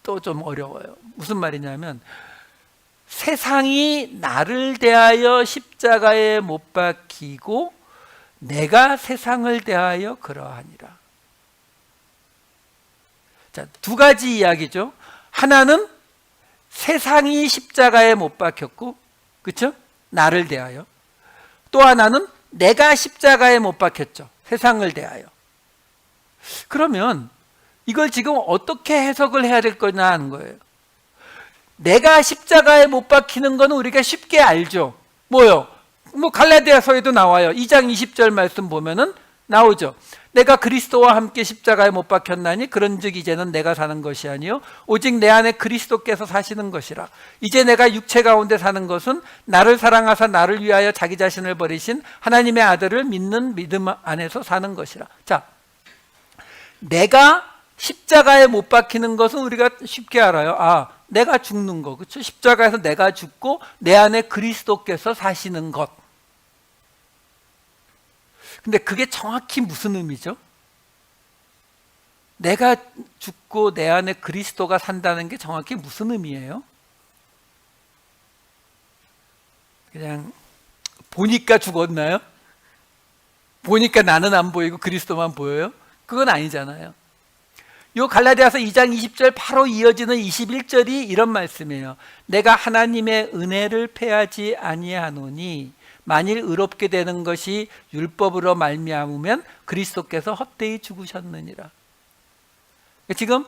또 좀 어려워요. 무슨 말이냐면 세상이 나를 대하여 십자가에 못 박히고 내가 세상을 대하여 그러하니라. 자, 두 가지 이야기죠. 하나는 세상이 십자가에 못 박혔고, 그렇죠? 나를 대하여. 또 하나는 내가 십자가에 못 박혔죠. 세상을 대하여. 그러면 이걸 지금 어떻게 해석을 해야 될 거냐 하는 거예요. 내가 십자가에 못 박히는 건 우리가 쉽게 알죠. 뭐요? 뭐 갈라디아서에도 나와요. 2장 20절 말씀 보면은 나오죠. 내가 그리스도와 함께 십자가에 못 박혔나니 그런즉 이제는 내가 사는 것이 아니요 오직 내 안에 그리스도께서 사시는 것이라. 이제 내가 육체 가운데 사는 것은 나를 사랑하사 나를 위하여 자기 자신을 버리신 하나님의 아들을 믿는 믿음 안에서 사는 것이라. 자, 내가 십자가에 못 박히는 것은 우리가 쉽게 알아요. 아, 내가 죽는 거, 그렇죠? 십자가에서 내가 죽고 내 안에 그리스도께서 사시는 것. 근데 그게 정확히 무슨 의미죠? 내가 죽고 내 안에 그리스도가 산다는 게 정확히 무슨 의미예요? 그냥 보니까 죽었나요? 보니까 나는 안 보이고 그리스도만 보여요? 그건 아니잖아요. 요 갈라디아서 2장 20절 바로 이어지는 21절이 이런 말씀이에요. 내가 하나님의 은혜를 패하지 아니하노니 만일 의롭게 되는 것이 율법으로 말미암으면 그리스도께서 헛되이 죽으셨느니라. 지금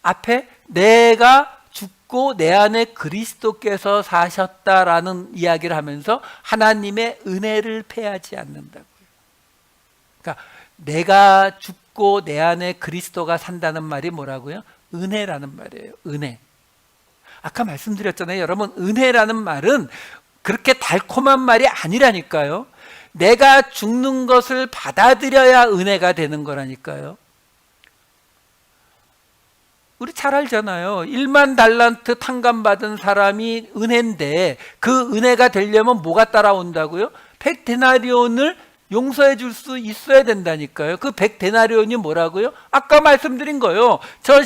앞에 내가 죽고 내 안에 그리스도께서 사셨다라는 이야기를 하면서 하나님의 은혜를 패하지 않는다고요. 그러니까 내가 죽고 내 안에 그리스도가 산다는 말이 뭐라고요? 은혜라는 말이에요. 은혜. 아까 말씀드렸잖아요. 여러분, 은혜라는 말은 그렇게 달콤한 말이 아니라니까요. 내가 죽는 것을 받아들여야 은혜가 되는 거라니까요. 우리 잘 알잖아요. 1만 달란트 탕감받은 사람이 은혜인데 그 은혜가 되려면 뭐가 따라온다고요? 100데나리온을 용서해 줄 수 있어야 된다니까요. 그 100데나리온이 뭐라고요? 아까 말씀드린 거요. 저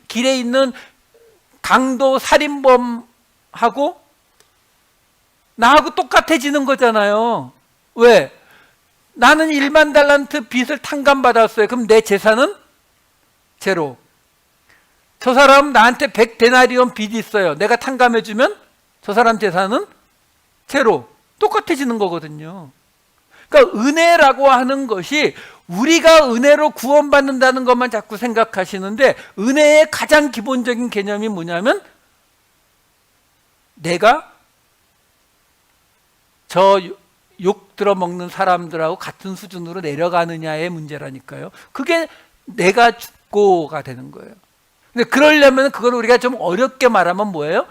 길에 있는 강도 살인범하고 나하고 똑같아지는 거잖아요. 왜? 나는 1만 달란트 빚을 탕감받았어요. 그럼 내 재산은 제로. 저 사람 나한테 100데나리온 빚이 있어요. 내가 탕감해주면 저 사람 재산은 제로, 똑같아지는 거거든요. 그러니까 은혜라고 하는 것이 우리가 은혜로 구원받는다는 것만 자꾸 생각하시는데, 은혜의 가장 기본적인 개념이 뭐냐면 내가 저 욕 들어먹는 사람들하고 같은 수준으로 내려가느냐의 문제라니까요. 그게 내가 죽고가 되는 거예요. 근데 그러려면 그걸 우리가 좀 어렵게 말하면 뭐예요?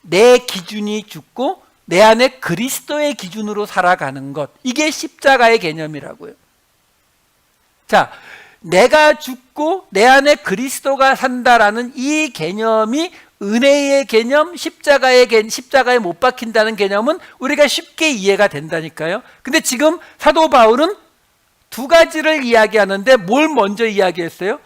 내 기준이 죽고 내 안에 그리스도의 기준으로 살아가는 것, 이게 십자가의 개념이라고요. 자, 내가 죽고 내 안에 그리스도가 산다라는 이 개념이 은혜의 개념, 십자가에 못 박힌다는 개념은 우리가 쉽게 이해가 된다니까요. 근데 지금 사도 바울은 두 가지를 이야기하는데 뭘 먼저 이야기했어요?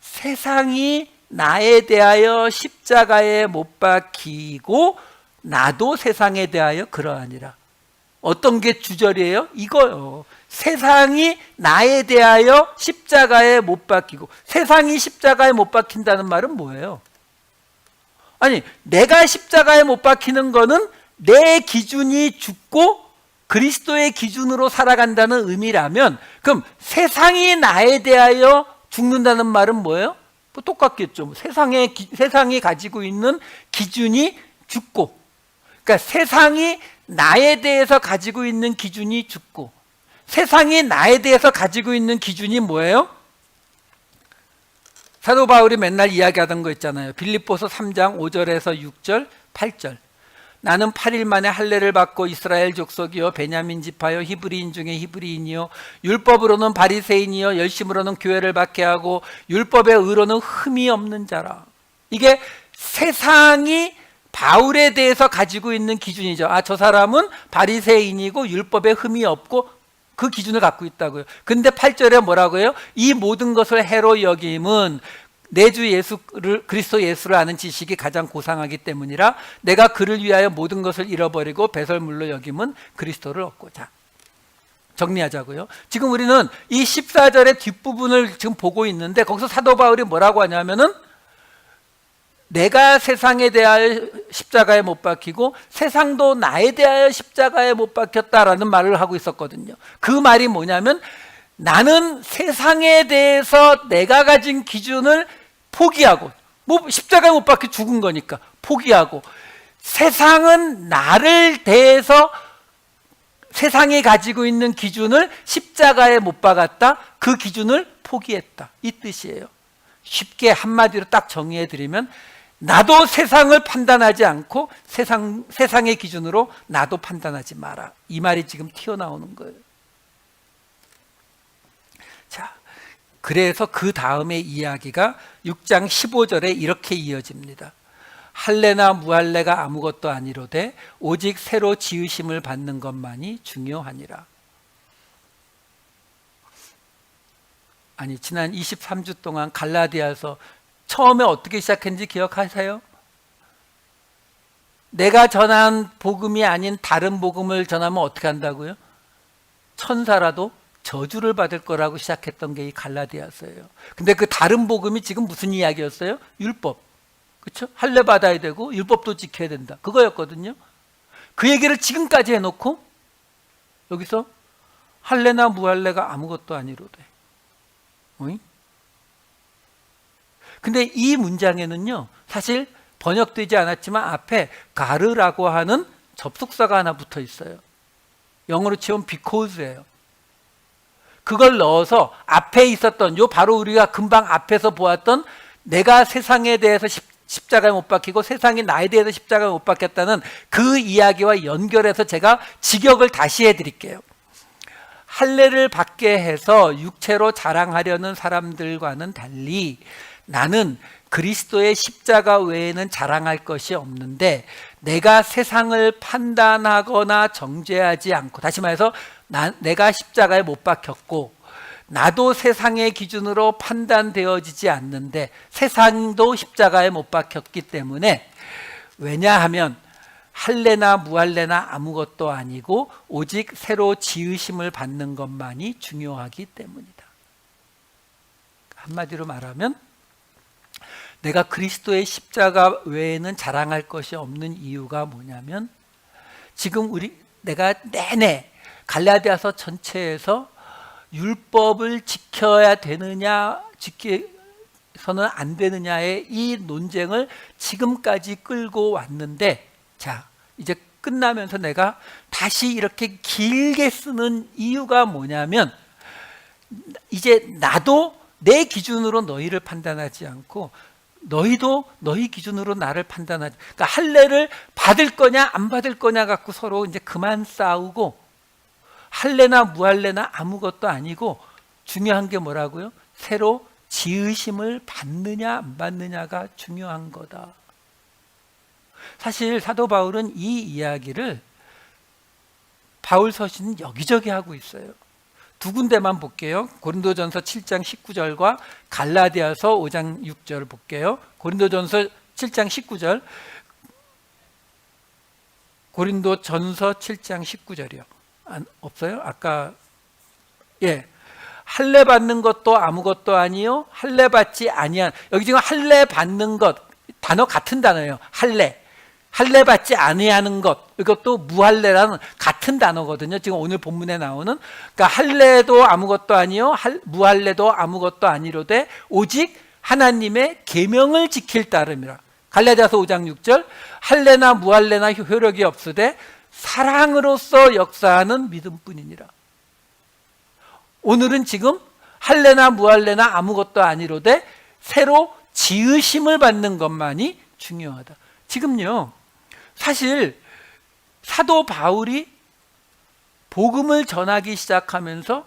세상이 나에 대하여 십자가에 못 박히고 나도 세상에 대하여 그러하니라. 어떤 게 주절이에요? 이거요. 세상이 나에 대하여 십자가에 못 박히고, 세상이 십자가에 못 박힌다는 말은 뭐예요? 아니, 내가 십자가에 못 박히는 거는 내 기준이 죽고 그리스도의 기준으로 살아간다는 의미라면, 그럼 세상이 나에 대하여 죽는다는 말은 뭐예요? 뭐 똑같겠죠. 세상이 가지고 있는 기준이 죽고, 그러니까 세상이 나에 대해서 가지고 있는 기준이 죽고, 세상이 나에 대해서 가지고 있는 기준이 뭐예요? 사도 바울이 맨날 이야기하던 거 있잖아요. 빌립보서 3장 5절에서 6절, 8절. 나는 8일 만에 할례를 받고 이스라엘 족속이요 베냐민 지파요 히브리인 중에 히브리인이요 율법으로는 바리새인이요 열심으로는 교회를 박해하고 율법의 의로는 흠이 없는 자라. 이게 세상이 바울에 대해서 가지고 있는 기준이죠. 아, 저 사람은 바리새인이고 율법에 흠이 없고, 그 기준을 갖고 있다고요. 근데 8절에 뭐라고 해요? 이 모든 것을 해로 여김은 내 주 예수를, 그리스도 예수를 아는 지식이 가장 고상하기 때문이라 내가 그를 위하여 모든 것을 잃어버리고 배설물로 여김은 그리스도를 얻고자. 정리하자고요. 지금 우리는 이 14절의 뒷부분을 지금 보고 있는데, 거기서 사도 바울이 뭐라고 하냐면은 내가 세상에 대하여 십자가에 못 박히고 세상도 나에 대하여 십자가에 못 박혔다라는 말을 하고 있었거든요. 그 말이 뭐냐면, 나는 세상에 대해서 내가 가진 기준을 포기하고, 뭐 십자가에 못 박혀 죽은 거니까 포기하고, 세상은 나를 대해서 세상이 가지고 있는 기준을 십자가에 못 박았다, 그 기준을 포기했다, 이 뜻이에요. 쉽게 한마디로 딱 정의해 드리면, 나도 세상을 판단하지 않고 세상의 기준으로 나도 판단하지 마라, 이 말이 지금 튀어나오는 거예요. 자, 그래서 그 다음의 이야기가 6장 15절에 이렇게 이어집니다. 할례나 무할례가 아무것도 아니로되 오직 새로 지으심을 받는 것만이 중요하니라. 아니, 지난 23주 동안 갈라디아서 처음에 어떻게 시작했는지 기억하세요? 내가 전한 복음이 아닌 다른 복음을 전하면 어떻게 한다고요? 천사라도 저주를 받을 거라고 시작했던 게 이 갈라디아서예요. 근데 그 다른 복음이 지금 무슨 이야기였어요? 율법. 그렇죠? 할례 받아야 되고 율법도 지켜야 된다, 그거였거든요. 그 얘기를 지금까지 해놓고 여기서 할례나 무할례가 아무것도 아니로되. 어이? 근데 이 문장에는요, 사실 번역되지 않았지만 앞에 가르라고 하는 접속사가 하나 붙어 있어요. 영어로 치면 because예요. 그걸 넣어서 앞에 있었던, 요 바로 우리가 금방 앞에서 보았던 내가 세상에 대해서 십자가에 못 박히고 세상이 나에 대해서 십자가에 못 박혔다는 그 이야기와 연결해서 제가 직역을 다시 해드릴게요. 할례를 받게 해서 육체로 자랑하려는 사람들과는 달리 나는 그리스도의 십자가 외에는 자랑할 것이 없는데, 내가 세상을 판단하거나 정죄하지 않고, 다시 말해서 내가 십자가에 못 박혔고 나도 세상의 기준으로 판단되어지지 않는데 세상도 십자가에 못 박혔기 때문에, 왜냐하면 할례나 무할례나 아무것도 아니고 오직 새로 지으심을 받는 것만이 중요하기 때문이다. 한마디로 말하면 내가 그리스도의 십자가 외에는 자랑할 것이 없는 이유가 뭐냐면, 지금 내가 내내 갈라디아서 전체에서 율법을 지켜야 되느냐 지켜서는 안 되느냐의 이 논쟁을 지금까지 끌고 왔는데, 자 이제 끝나면서 내가 다시 이렇게 길게 쓰는 이유가 뭐냐면, 이제 나도 내 기준으로 너희를 판단하지 않고 너희도 너희 기준으로 나를 판단하지. 그러니까 할례를 받을 거냐 안 받을 거냐 갖고 서로 이제 그만 싸우고, 할례나 무할례나 아무것도 아니고 중요한 게 뭐라고요? 새로 지으심을 받느냐 안 받느냐가 중요한 거다. 사실 사도 바울은 이 이야기를 바울 서신은 여기저기 하고 있어요. 두 군데만 볼게요. 고린도전서 7장 19절과 갈라디아서 5장 6절 볼게요. 고린도전서 7장 19절, 고린도전서 7장 19절이요. 없어요? 아까 할례 받는 것도 아무것도 아니요 할례 받지 아니한, 여기 지금 할례 받는 것 단어 같은 단어예요. 할례 받지 아니하는 것, 이것도 무할례라는 같은 단어거든요. 지금 오늘 본문에 나오는, 그러니까 할례도 아무것도 아니요 무할례도 아무것도 아니로되 오직 하나님의 계명을 지킬 따름이라. 갈라디아서 5장 6절, 할례나 무할례나 효력이 없으되 사랑으로서 역사하는 믿음뿐이니라. 오늘은 지금 할례나 무할례나 아무것도 아니로되 새로 지으심을 받는 것만이 중요하다. 지금요, 사실 사도 바울이 복음을 전하기 시작하면서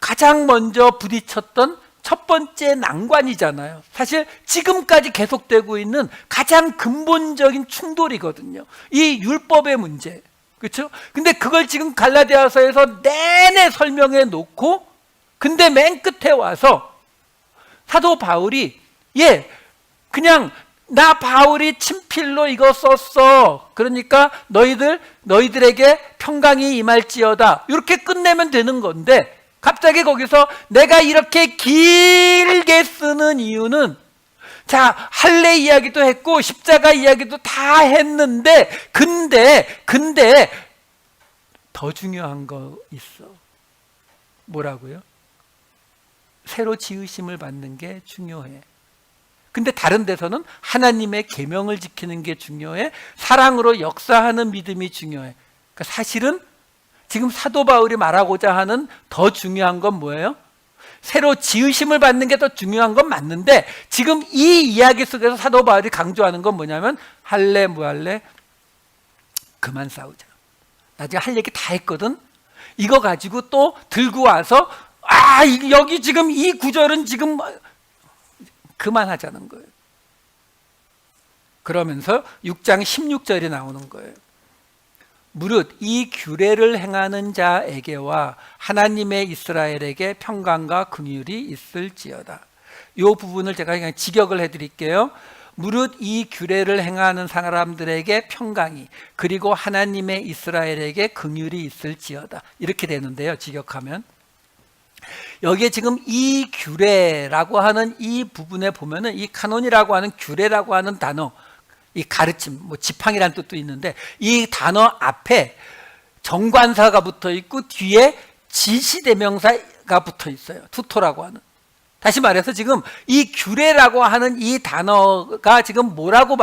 가장 먼저 부딪혔던 첫 번째 난관이잖아요. 사실 지금까지 계속되고 있는 가장 근본적인 충돌이거든요. 이 율법의 문제. 그렇죠? 근데 그걸 지금 갈라디아서에서 내내 설명해 놓고, 근데 맨 끝에 와서 사도 바울이 그냥 나 바울이 친필로 이거 썼어. 그러니까 너희들에게 평강이 임할지어다. 이렇게 끝내면 되는 건데, 갑자기 거기서 내가 이렇게 길게 쓰는 이유는, 자, 할례 이야기도 했고 십자가 이야기도 다 했는데, 근데 더 중요한 거 있어. 뭐라고요? 새로 지으심을 받는 게 중요해. 근데 다른 데서는 하나님의 계명을 지키는 게 중요해. 사랑으로 역사하는 믿음이 중요해. 그러니까 사실은 지금 사도 바울이 말하고자 하는 더 중요한 건 뭐예요? 새로 지으심을 받는 게 더 중요한 건 맞는데, 지금 이 이야기 속에서 사도 바울이 강조하는 건 뭐냐면, 할례 무할례 그만 싸우자. 나 지금 할 얘기 다 했거든. 이거 가지고 또 들고 와서 여기 지금 이 구절은 지금 그만하자는 거예요. 그러면서 6장 16절이 나오는 거예요. 무릇 이 규례를 행하는 자에게와 하나님의 이스라엘에게 평강과 긍휼이 있을지어다. 이 부분을 제가 그냥 직역을 해드릴게요. 무릇 이 규례를 행하는 사람들에게 평강이, 그리고 하나님의 이스라엘에게 긍휼이 있을지어다. 이렇게 되는데요, 직역하면. 여기에 지금 이 규례라고 하는 이 부분에 보면은, 이 카논이라고 하는 규례라고 하는 단어, 이 가르침, 지팡이란 뜻도 있는데, 이 단어 앞에 정관사가 붙어 있고 뒤에 지시대명사가 붙어 있어요. 투토라고 하는. 다시 말해서 지금 이 규례라고 하는 이 단어가 지금 뭐라고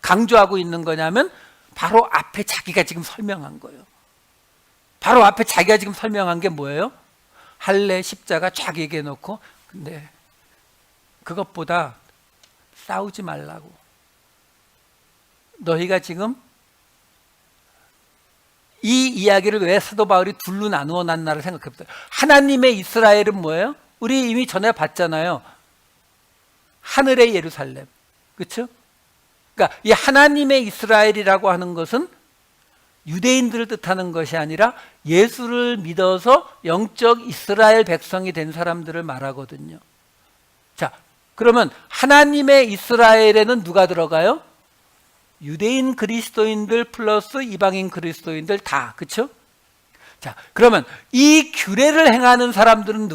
강조하고 있는 거냐면, 바로 앞에 자기가 지금 설명한 거예요. 바로 앞에 자기가 지금 설명한 게 뭐예요? 할례, 십자가 쫙 얘기해 놓고, 근데 그것보다 싸우지 말라고. 너희가 지금 이 이야기를 왜 사도 바울이 둘로 나누어 놨나를 생각해 보세요. 하나님의 이스라엘은 뭐예요? 우리 이미 전에 봤잖아요. 하늘의 예루살렘. 그렇죠? 그러니까 이 하나님의 이스라엘이라고 하는 것은 유대인들을 뜻하는 것이 아니라 예수를 믿어서 영적 이스라엘 백성이 된 사람들을 말하거든요. 자, 그러면 하나님의 이스라엘에는 누가 들어가요? 유대인 그리스도인들 플러스 이방인 그리스도인들 다. 그렇죠? 자, 그러면 이 규례를 행하는 사람들은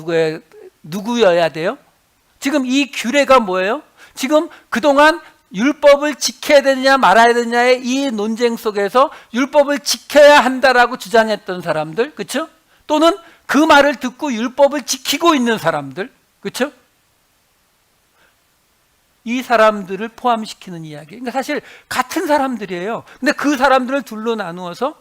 누구여야 돼요? 지금 이 규례가 뭐예요? 지금 그동안 율법을 지켜야 되느냐 말아야 되느냐의 이 논쟁 속에서 율법을 지켜야 한다라고 주장했던 사람들, 그렇죠? 또는 그 말을 듣고 율법을 지키고 있는 사람들, 그렇죠? 이 사람들을 포함시키는 이야기. 그러니까 사실 같은 사람들이에요. 근데 그 사람들을 둘로 나누어서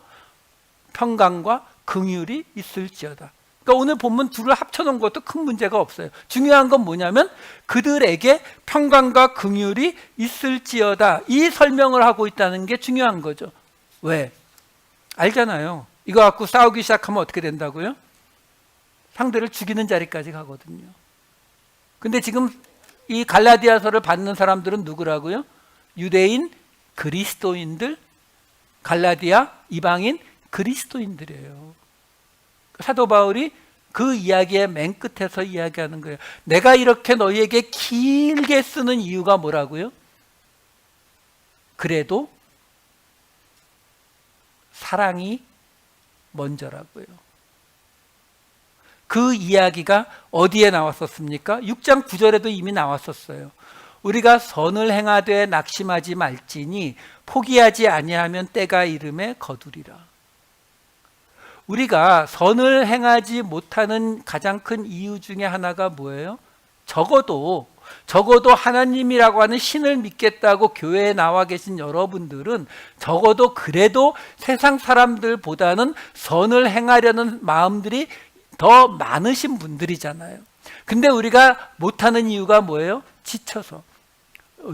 평강과 긍휼이 있을지어다. 그러니까 오늘 본문 둘을 합쳐놓은 것도 큰 문제가 없어요. 중요한 건 뭐냐면 그들에게 평강과 긍휼이 있을지어다. 이 설명을 하고 있다는 게 중요한 거죠. 왜? 알잖아요. 이거 갖고 싸우기 시작하면 어떻게 된다고요? 상대를 죽이는 자리까지 가거든요. 근데 지금 이 갈라디아서를 받는 사람들은 누구라고요? 유대인, 그리스도인들, 갈라디아, 이방인, 그리스도인들이에요. 사도 바울이 그 이야기의 맨 끝에서 이야기하는 거예요. 내가 이렇게 너희에게 길게 쓰는 이유가 뭐라고요? 그래도 사랑이 먼저라고요. 그 이야기가 어디에 나왔었습니까? 6장 9절에도 이미 나왔었어요. 우리가 선을 행하되 낙심하지 말지니 포기하지 아니하면 때가 이름에 거두리라. 우리가 선을 행하지 못하는 가장 큰 이유 중에 하나가 뭐예요? 적어도 하나님이라고 하는 신을 믿겠다고 교회에 나와 계신 여러분들은 적어도 그래도 세상 사람들보다는 선을 행하려는 마음들이 더 많으신 분들이잖아요. 근데 우리가 못하는 이유가 뭐예요? 지쳐서.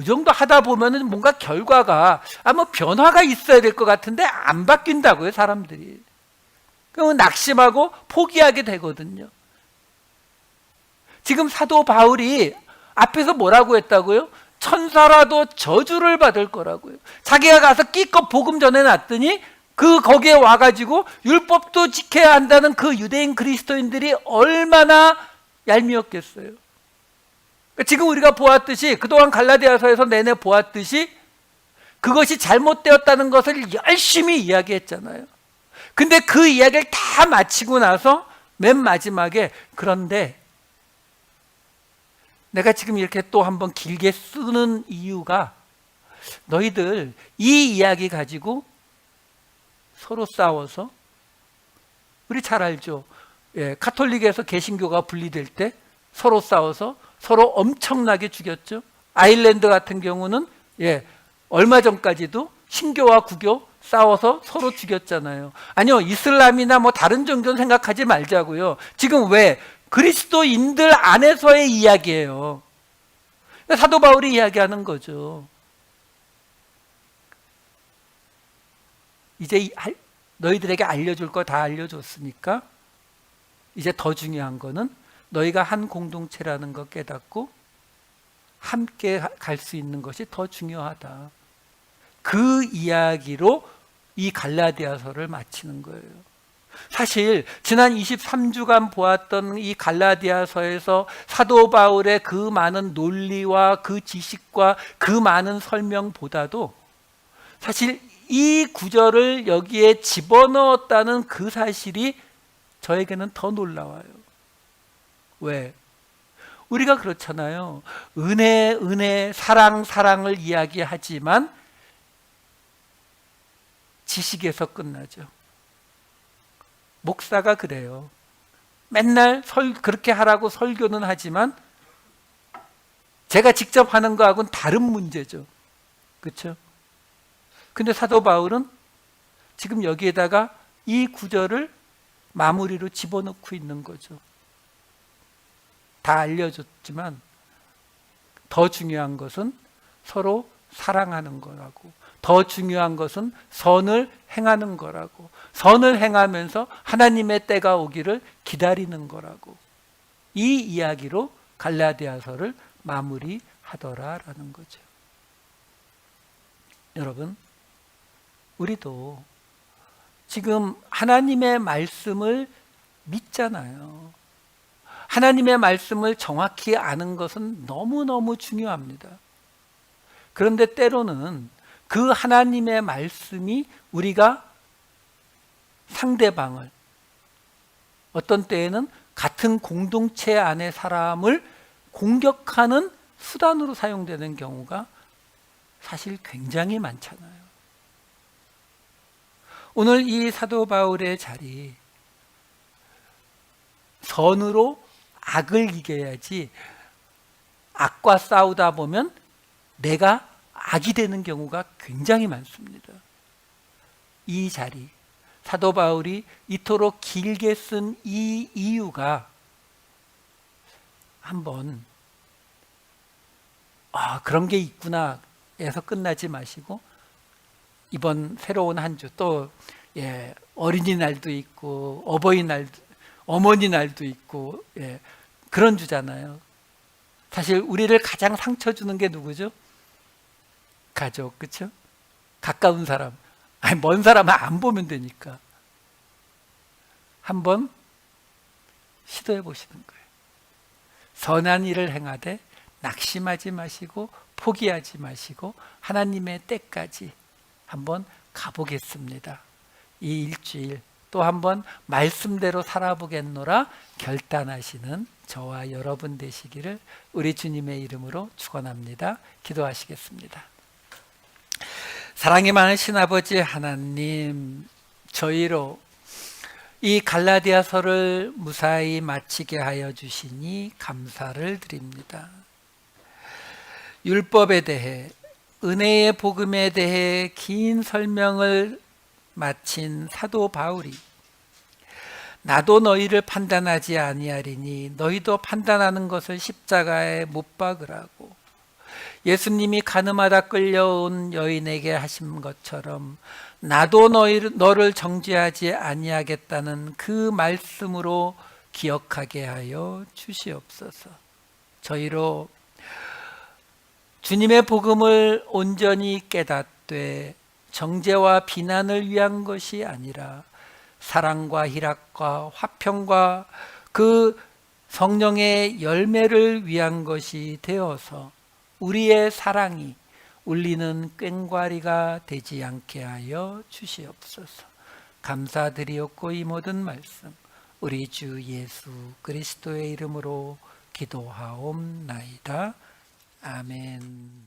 이 정도 하다 보면은 뭔가 결과가 뭐 변화가 있어야 될 것 같은데 안 바뀐다고요, 사람들이. 그러면 낙심하고 포기하게 되거든요. 지금 사도 바울이 앞에서 뭐라고 했다고요? 천사라도 저주를 받을 거라고요. 자기가 가서 끼껏 복음 전해놨더니 거기에 와가지고 율법도 지켜야 한다는 그 유대인 그리스도인들이 얼마나 얄미웠겠어요. 그러니까 지금 우리가 보았듯이 그동안 갈라디아서에서 내내 보았듯이 그것이 잘못되었다는 것을 열심히 이야기했잖아요. 근데 그 이야기를 다 마치고 나서 맨 마지막에 그런데 내가 지금 이렇게 또 한번 길게 쓰는 이유가 너희들 이 이야기 가지고 서로 싸워서 우리 잘 알죠. 카톨릭에서 개신교가 분리될 때 서로 싸워서 서로 엄청나게 죽였죠. 아일랜드 같은 경우는 얼마 전까지도 신교와 구교 싸워서 서로 죽였잖아요. 아니요, 이슬람이나 뭐 다른 종교는 생각하지 말자고요. 지금 왜? 그리스도인들 안에서의 이야기예요. 사도 바울이 이야기하는 거죠. 이제 너희들에게 알려줄 거 다 알려줬으니까 이제 더 중요한 거는 너희가 한 공동체라는 거 깨닫고 함께 갈 수 있는 것이 더 중요하다. 그 이야기로 이 갈라디아서를 마치는 거예요. 사실 지난 23주간 보았던 이 갈라디아서에서 사도 바울의 그 많은 논리와 그 지식과 그 많은 설명보다도 사실 이 구절을 여기에 집어넣었다는 그 사실이 저에게는 더 놀라워요. 왜? 우리가 그렇잖아요. 은혜, 사랑을 이야기하지만 지식에서 끝나죠. 목사가 그래요. 맨날 그렇게 하라고 설교는 하지만 제가 직접 하는 거하고는 다른 문제죠. 그렇죠? 근데 사도 바울은 지금 여기에다가 이 구절을 마무리로 집어넣고 있는 거죠. 다 알려줬지만 더 중요한 것은 서로 사랑하는 거라고, 더 중요한 것은 선을 행하는 거라고, 선을 행하면서 하나님의 때가 오기를 기다리는 거라고, 이 이야기로 갈라디아서를 마무리하더라라는 거죠. 여러분, 우리도 지금 하나님의 말씀을 믿잖아요. 하나님의 말씀을 정확히 아는 것은 너무너무 중요합니다. 그런데 때로는 그 하나님의 말씀이 우리가 상대방을, 어떤 때에는 같은 공동체 안의 사람을 공격하는 수단으로 사용되는 경우가 사실 굉장히 많잖아요. 오늘 이 사도 바울의 자리, 선으로 악을 이겨야지 악과 싸우다 보면 내가 악이 되는 경우가 굉장히 많습니다. 이 자리, 사도 바울이 이토록 길게 쓴 이 이유가 한번 그런 게 있구나 해서 끝나지 마시고 이번 새로운 한 주 또 어린이날도 있고 어머니날도 있고 그런 주잖아요. 사실 우리를 가장 상처 주는 게 누구죠? 가족, 그렇죠? 가까운 사람. 먼 사람은 안 보면 되니까. 한번 시도해 보시는 거예요. 선한 일을 행하되 낙심하지 마시고 포기하지 마시고 하나님의 때까지 한번 가보겠습니다. 이 일주일 또 한번 말씀대로 살아보겠노라 결단하시는 저와 여러분 되시기를 우리 주님의 이름으로 축원합니다. 기도하시겠습니다. 사랑이 많으신 아버지 하나님, 저희로 이 갈라디아서를 무사히 마치게 하여 주시니 감사를 드립니다. 율법에 대해, 은혜의 복음에 대해 긴 설명을 마친 사도 바울이 나도 너희를 판단하지 아니하리니 너희도 판단하는 것을 십자가에 못 박으라고, 예수님이 가늠하다 끌려온 여인에게 하신 것처럼 나도 너를 정죄하지 아니하겠다는 그 말씀으로 기억하게 하여 주시옵소서. 저희로 주님의 복음을 온전히 깨닫되 정죄와 비난을 위한 것이 아니라 사랑과 희락과 화평과 그 성령의 열매를 위한 것이 되어서 우리의 사랑이 울리는 꽹과리가 되지 않게 하여 주시옵소서. 감사드리옵고 이 모든 말씀 우리 주 예수 그리스도의 이름으로 기도하옵나이다. 아멘.